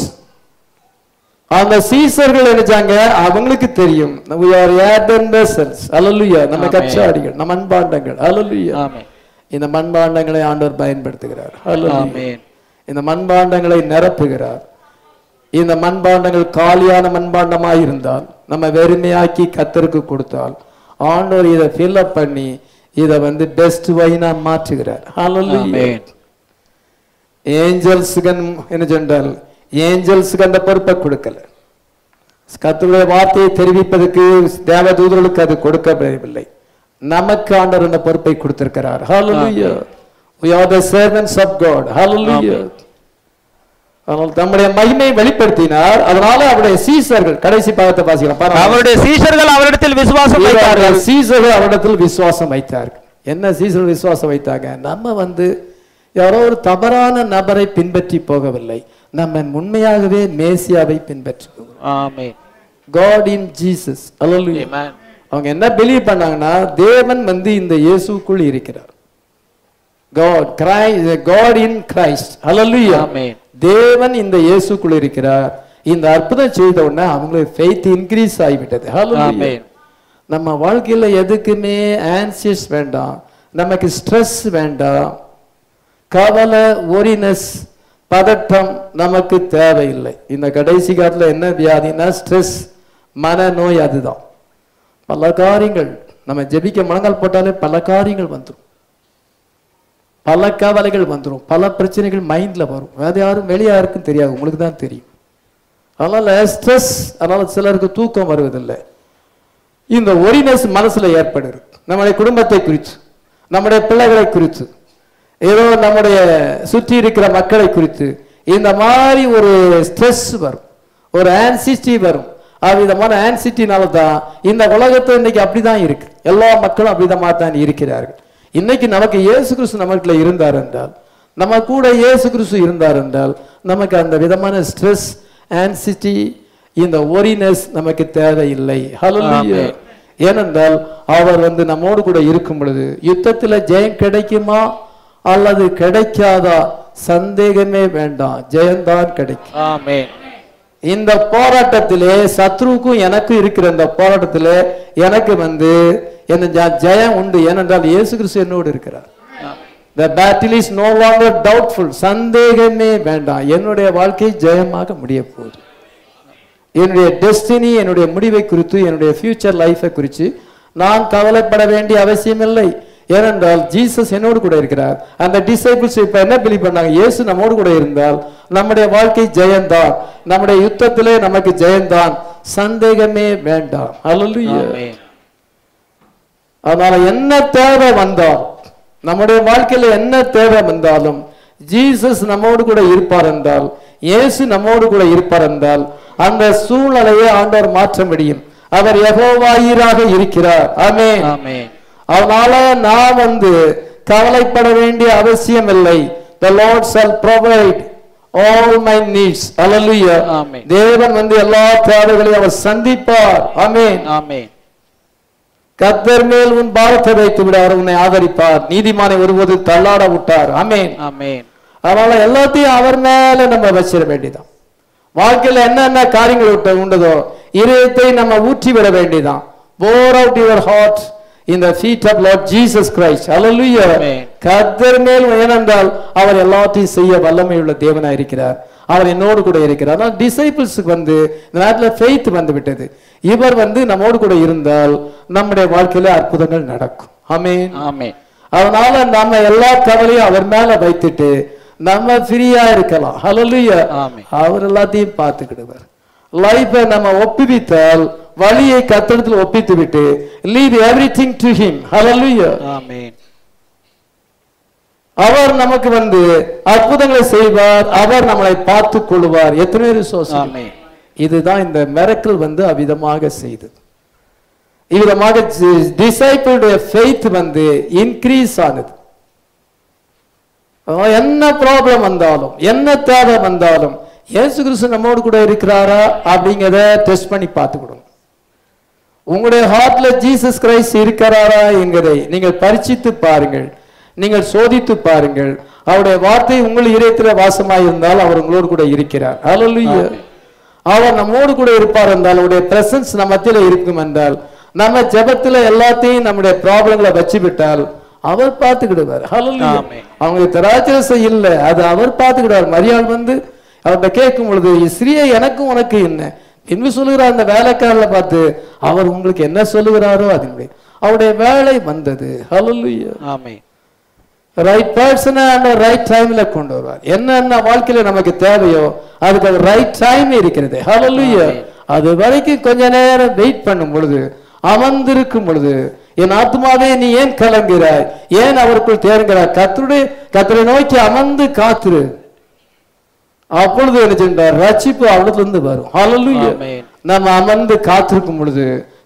அந்த சீசர்கள் நினைச்சாங்க அவங்களுக்கு தெரியும். we are earthen vessels, ஹalleluya. நம்ம கச்சாடிகள், நம்ம மண்பாண்டங்கள், ஹalleluya. ஆமென். இந்த மண்பாண்டங்களை ஆண்டவர் பயன்படுத்துகிறார், ஹalleluya. இந்த மண்பாண்டங்களை நிரப்புகிறார். இந்த மண்பாண்டங்கள் காலியான மண்பாண்டமாக இருந்தால், நம்ம வெறுமையாக்கி கர்த்தருக்கு கொடுத்தால், ஆண்டவர் இதை ஃபில் அப் பண்ணி இதை வந்து பெஸ்ட் வைனா மாற்றுகிறார், ஹalleluya. ஏஞ்சல்ஸுக்கு என்ன சொன்னால், ஏஞ்சல்ஸுக்கு அந்த பொறுப்பை கொடுக்கல. கர்த்தருடைய வார்த்தையை தெரிவிப்பதற்கு தேவதூதர்களுக்கு அது கொடுக்கப்படவில்லை. நமக்கு ஆண்டவர் அந்த பொறுப்பை கொடுத்திருக்கிறார், ஹalleluya. we are the servants of God, hallelujah. தம்முடைய மகிமையை வெளிப்படுத்தினார். அதனால அவருடைய சீசர்கள், கடைசி பாகத்தை வாசிக்கலாம், அவருடைய சீசர்கள் அவரிடத்தில் விசுவாசம் வைத்தார்கள். சீசர்கள் அவரிடத்தில் விசுவாசம் வைத்தார்கள். என்ன சீசர்கள் விசுவாசம் வைத்தாங்க? நம்ம வந்து யாரோ ஒரு தவறான நபரை பின்பற்றி போகவில்லை, நம்ம உண்மையாகவே மேசியாவை பின்பற்றுகிறோம். ஆமென். God in Jesus, hallelujah. அவங்க என்ன பிலீவ் பண்ணாங்கன்னா, தேவன் வந்து இந்த இயேசுக்குள் இருக்கிறார். God in Christ, hallelujah. ஆமென். தேவன் இந்த இயேசுக்குள் இருக்கிறார். இந்த அற்புதம் செய்த உடனே அவங்களுக்கு ஃபெய்த் இன்க்ரீஸ் ஆகிவிட்டது, ஹalleluya. நம்ம வாழ்க்கையில எதுக்குமே ஆன்சியஸ் வேண்டாம், நமக்கு ஸ்ட்ரெஸ் வேண்டாம், கவலை, ஒரினஸ், பதட்டம் நமக்கு தேவையில்லை. இந்த கடைசி காலத்தில் என்ன வியாதினா ஸ்ட்ரெஸ், மனநோய். அதுதான் பல காரியங்கள், நம்ம ஜெபிக்க முழங்கால் போட்டாலே பல காரியங்கள் வந்துடும், பல கவலைகள் வந்துடும், பல பிரச்சனைகள் மைண்ட்ல வரும். அது யாரும் வெளியே யாருக்கும் தெரியாது, உங்களுக்கு தான் தெரியும். அதனால ஸ்ட்ரெஸ், அதனால சிலருக்கு தூக்கம் வருவதில்லை. இந்த ஒரினஸ் மனசுல ஏற்படுது, நம்முடைய குடும்பத்தை குறித்து, நம்முடைய பிள்ளைகளை குறித்து, ஏதோ நம்முடைய சுற்றி இருக்கிற மக்களை குறித்து இந்த மாதிரி ஒரு ஸ்ட்ரெஸ் வரும், ஒரு ஆன்சிட்டி வரும். விதமான ஆன்சிட்டினால தான் இந்த உலகத்தை இன்னைக்கு அப்படிதான் இருக்கு, எல்லா மக்களும் அப்படிதான் தான் இருக்கிறார்கள். இன்னைக்கு நமக்கு இயேசு கிறிஸ்து நமக்குள்ள இருந்தார் என்றால், நம்ம கூட இயேசு கிறிஸ்து இருந்தார் என்றால், நமக்கு அந்த விதமான ஸ்ட்ரெஸ், ஆன்சிட்டி, இந்த ஒரினஸ் நமக்கு தேவையில்லை, ஹalleluya. ஏனென்றால் அவர் வந்து நம்மோடு கூட இருக்கும் பொழுது யுத்தத்தில் ஜெயம் கிடைக்குமா அல்லது கிடைக்காதா சந்தேகமே வேண்டாம், ஜெயம்தான் கிடைக்கும். ஆமென். இந்த போராட்டத்திலே சத்ருவுக்கும் எனக்கும் இருக்கிற இந்த போராட்டத்திலே எனக்கு வந்து என்ன ஜெயம் உண்டு, ஏனென்றால் இயேசு கிறிஸ்து என்னோடு இருக்கிறார். The battle is no longer doubtful, சந்தேகமே வேண்டாம், என்னுடைய வாழ்க்கை ஜெயமாக முடிய போகுது. என்னுடைய டெஸ்டினி, என்னுடைய முடிவை குறித்து, என்னுடைய ஃபியூச்சர் லைஃபை குறித்து நான் கவலைப்பட வேண்டிய அவசியம் இல்லை. ஏனென்றால் ஜீசஸ் என்னோடு கூட இருக்கிறார். அந்த டிசைபிள்ஸ் இப்ப என்ன பிலீவ் பண்ணாங்க? இயேசு நம்மோடு கூட இருந்தால் நம்முடைய வாழ்க்கை ஜெயந்தான், நம்முடைய யுத்தத்திலே நமக்கு ஜெயந்தான், சந்தேகமே வேண்டாம், ஹalleluya. அதனால என்ன தேவை வந்தால், நம்முடைய வாழ்க்கையில என்ன தேவை வந்தாலும் ஜீசஸ் நம்மோடு கூட இருப்பார் என்றால், இயேசு நம்மோடு கூட இருப்பார் என்றால் அந்த சூழ்நிலையை ஆண்டவர் மாற்ற முடியும். அவர் யெகோவாயீராக இருக்கிறார். ஆமென். ஆமென். அதனால நான் கவலைப்பட வேண்டிய அவசியம் இல்லை. The Lord shall provide all my needs. Hallelujah. Amen. தேவன் வந்து எல்லா தேவைகளையும் அவர் சந்திப்பார். ஆமென். ஆமென். கர்த்தர் மேல் உன் பாரத்தை வைத்து விட அவர் உன்னை ஆதரிப்பார். நீதிமானை ஒருபோது தள்ளாட விட்டார். ஆமென். ஆமென். அதனால எல்லாத்தையும் அவர் மேல நம்ம வச்சிட வேண்டியதான். வாழ்க்கையில என்னென்ன காரியங்கள் உண்டதோ இதயத்தை நம்ம ஊற்றி விட வேண்டியதான். pour out your heart in the feet of Lord Jesus Christ. Hallelujah. கர்த்தர் மேல் ஏனென்றால் அவர் எல்லாத்தையும் செய்ய வல்லமை உள்ள தேவனாய் இருக்கிறார். அவர் என்னோடு கூட இருக்கிறார். ஆனால் டிசைபிள்ஸுக்கு வந்து இந்த நேரத்தில் ஃபெய்த் வந்து விட்டது. இவர் வந்து நம்மோடு கூட இருந்தால் நம்முடைய வாழ்க்கையில அற்புதங்கள் நடக்கும். ஆமென். ஆமென். அதனால நம்ம எல்லா கவலையும் அவர் மேல வைத்துட்டு நம்ம ஃப்ரீயா இருக்கலாம். ஹல்லேலூயா. ஆமென். அவர் எல்லாத்தையும் பார்த்துக்கிடுவார். லைஃபை நம்ம ஒப்புவித்தால் வழியை கர்த்தரிடத்தில் ஒப்பித்து விட்டு leave everything to him. ஹல்லேலூயா. ஆமென். அவர் நமக்கு வந்து அற்புதங்களை செய்வார். அவர் நம்மளை பார்த்துக் கொள்வார். எத்தனை விசுவாசி. ஆமென். இதுதான் இந்த மிரக்கல் வந்து அவிதமாக செய்தது. இவ்விதமாக டிசைபிளுடைய ஃபெய்த் வந்து இன்க்ரீஸ் ஆனது. என்ன ப்ராப்ளம் வந்தாலும் என்ன தேவை வந்தாலும் இயேசு கிறிஸ்து நம்மோடு கூட இருக்கிறாரா அப்படிங்கிறத டெஸ்ட் பண்ணி பார்த்துக்கணும். உங்களுடைய ஹார்ட்ல ஜீசஸ் கிரைஸ்ட் இருக்கிறாரா என்கிறதை நீங்கள் பரிசித்து பாருங்கள். நீங்கள் சோதித்து பாருங்கள். அவருடைய வார்த்தை உங்கள் இதயத்தில் வாசமாயிருந்தால் அவர் உங்களோடு கூட இருக்கிறார். ஹல்லேலூயா. அவர் நம்மோடு கூட இருப்பார் என்றால் அவருடைய பிரசன்ஸ் நம்ம மத்தியில் இருக்கும் என்றால் நம்ம ஜெபத்துல எல்லாத்தையும் நம்முடைய ப்ராப்ளங்களை வச்சு விட்டால் அவர் பார்த்துக்கிடுவார். ஹல்லேலூயா. அவங்க திராட்சரசம் இல்லை, அது அவர் பார்த்துக்கிடுவார். மரியாள் வந்து அவர்கிட்ட கேட்கும் பொழுது ஸ்ரீயை எனக்கும் உனக்கு என்ன என்று சொல்லுகிறார். அந்த வேலைக்காரரை பார்த்து அவர் உங்களுக்கு என்ன சொல்லுகிறாரோ அதனுடைய அவருடைய வேலை வந்தது. ஹல்லேலூயா. ஆமென். ரைட் பர்சனை அந்த ரைட் டைம்ல கொண்டு வருவார். என்னென்ன வாழ்க்கையில நமக்கு தேவையோ அதுக்கு அது ரைட் டைம் இருக்கிறது. ஹல்லேலூயா. அது வரைக்கும் கொஞ்ச நேரம் வெயிட் பண்ணும் பொழுது அமர்ந்திருக்கும் பொழுது என் ஆத்மாவே நீ ஏன் கலங்குகிறாய், ஏன் அவருக்குள் தேர்கிறாய், கர்த்தரை நோக்கி அமர்ந்து காத்துரு. அப்பொழுது என்ன சென்றார் ரட்சிப்பு அவளிலிருந்து வரும். ஹல்லேலூயா. நம்ம அமர்ந்து காத்திருக்கும் பொழுது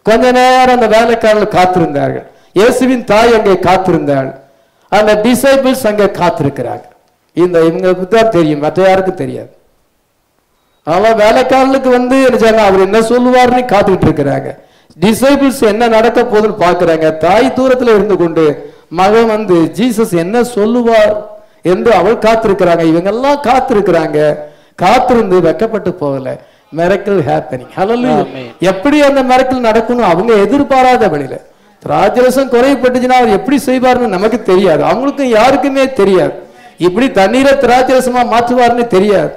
கொஞ்ச நேரம் அந்த வேலைக்காரர்கள் காத்திருந்தார்கள். இயேசுவின் தாய் அங்கே காத்திருந்தாள். அந்த டிசைபிள்ஸ் அங்கே காத்திருக்கிறாங்க. இவங்களுக்கு தான் தெரியும், மற்ற யாருக்கும் தெரியாது. ஆனா வேலைக்காரர்களுக்கு வந்து அவர் என்ன சொல்லுவார்னு காத்துக்கிட்டு இருக்கிறாங்க. டிசைபிள்ஸ் என்ன நடக்க போகுதுன்னு பாக்குறாங்க. தாய் தூரத்துல இருந்து கொண்டு மகன் வந்து ஜீசஸ் என்ன சொல்லுவார் என்று அவள் காத்திருக்கிறாங்க. இவங்க எல்லாம் காத்திருக்கிறாங்க. காத்திருந்து வெக்கப்பட்டு போகல. Miracle happening. ஹல்லேலூயா. எப்படி அந்த மிரக்கல் நடக்கணும் அவங்க எதிர்பாராத வழியில திராட்சரசம் குறைப்பட்டுச்சுன்னா அவர் எப்படி செய்வார்னு நமக்கு தெரியாது. அவங்களுக்கும் யாருக்குமே தெரியாது. இப்படி தண்ணீரை திராட்சரசமா மாற்றுவார்னு தெரியாது.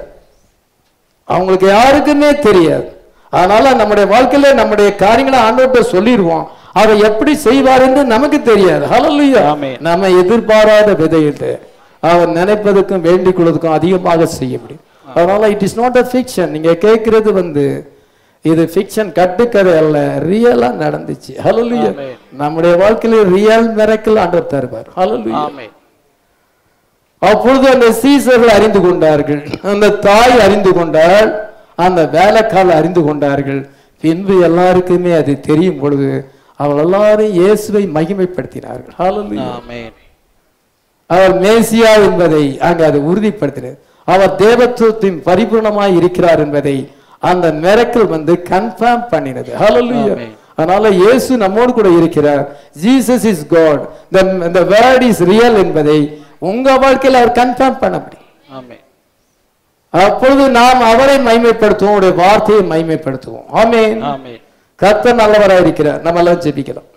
அவங்களுக்கு யாருக்குமே தெரியாது. அதனால நம்முடைய வாழ்க்கையில நம்முடைய காரியங்களை ஆண்டவர்கிட்ட சொல்லிடுவோம். அதை எப்படி செய்வார் என்று நமக்கு தெரியாது. ஹல்லேலூயா. நம்ம எதிர்பாராத விதையிட்டு அவர் நினைப்பதற்கும் வேண்டிக் கொள்வதற்கும் அதிகமாக செய்ய முடியும். அதனால it is not a fiction. நீங்க கேட்கிறது வந்து இது ஃபிக்ஷன், கட்டுக்கதை அல்ல, ரியலா நடந்துச்சு. ஹல்லேலூயா. நம்முடைய வாழ்க்கையில ரியல் மிரக்கல் ஆண்டவர் தருவார். ஹல்லேலூயா. அப்பொழுது அந்த சீசர்கள் அறிந்து கொண்டார்கள், அந்த தாய் அறிந்து கொண்டாள், அந்த வேலைக்காரர் அறிந்து கொண்டார்கள். பின்பு எல்லாருக்குமே அது தெரியும் பொழுது அவள் எல்லாரும் இயேசுவை மகிமைப்படுத்தினார்கள். ஹல்லேலூயா. அவர் மேசியா என்பதை அங்கு அது உறுதிப்படுத்தினார். அவர் தேவத்துவத்தின் பரிபூர்ணமாய் இருக்கிறார் என்பதை அந்த மிரக்கல் வந்து கன்ஃபார்ம் பண்ணினது. ஹல்லேலூயா. அதனால இயேசு நம்மோடு கூட இருக்கிறார். Jesus is God, the word is real என்பதை உங்க வாழ்க்கையில் அவர் கன்ஃபார்ம் பண்ண முடியும். அப்பொழுது நாம் அவரை மகிமைப்படுத்துவோம், அவருடைய வார்த்தையை மகிமைப்படுத்துவோம். ஆமென். கர்த்தர் நல்லவராய் இருக்கிறார். நம்ம எல்லாம் ஜெபிக்கலாம்.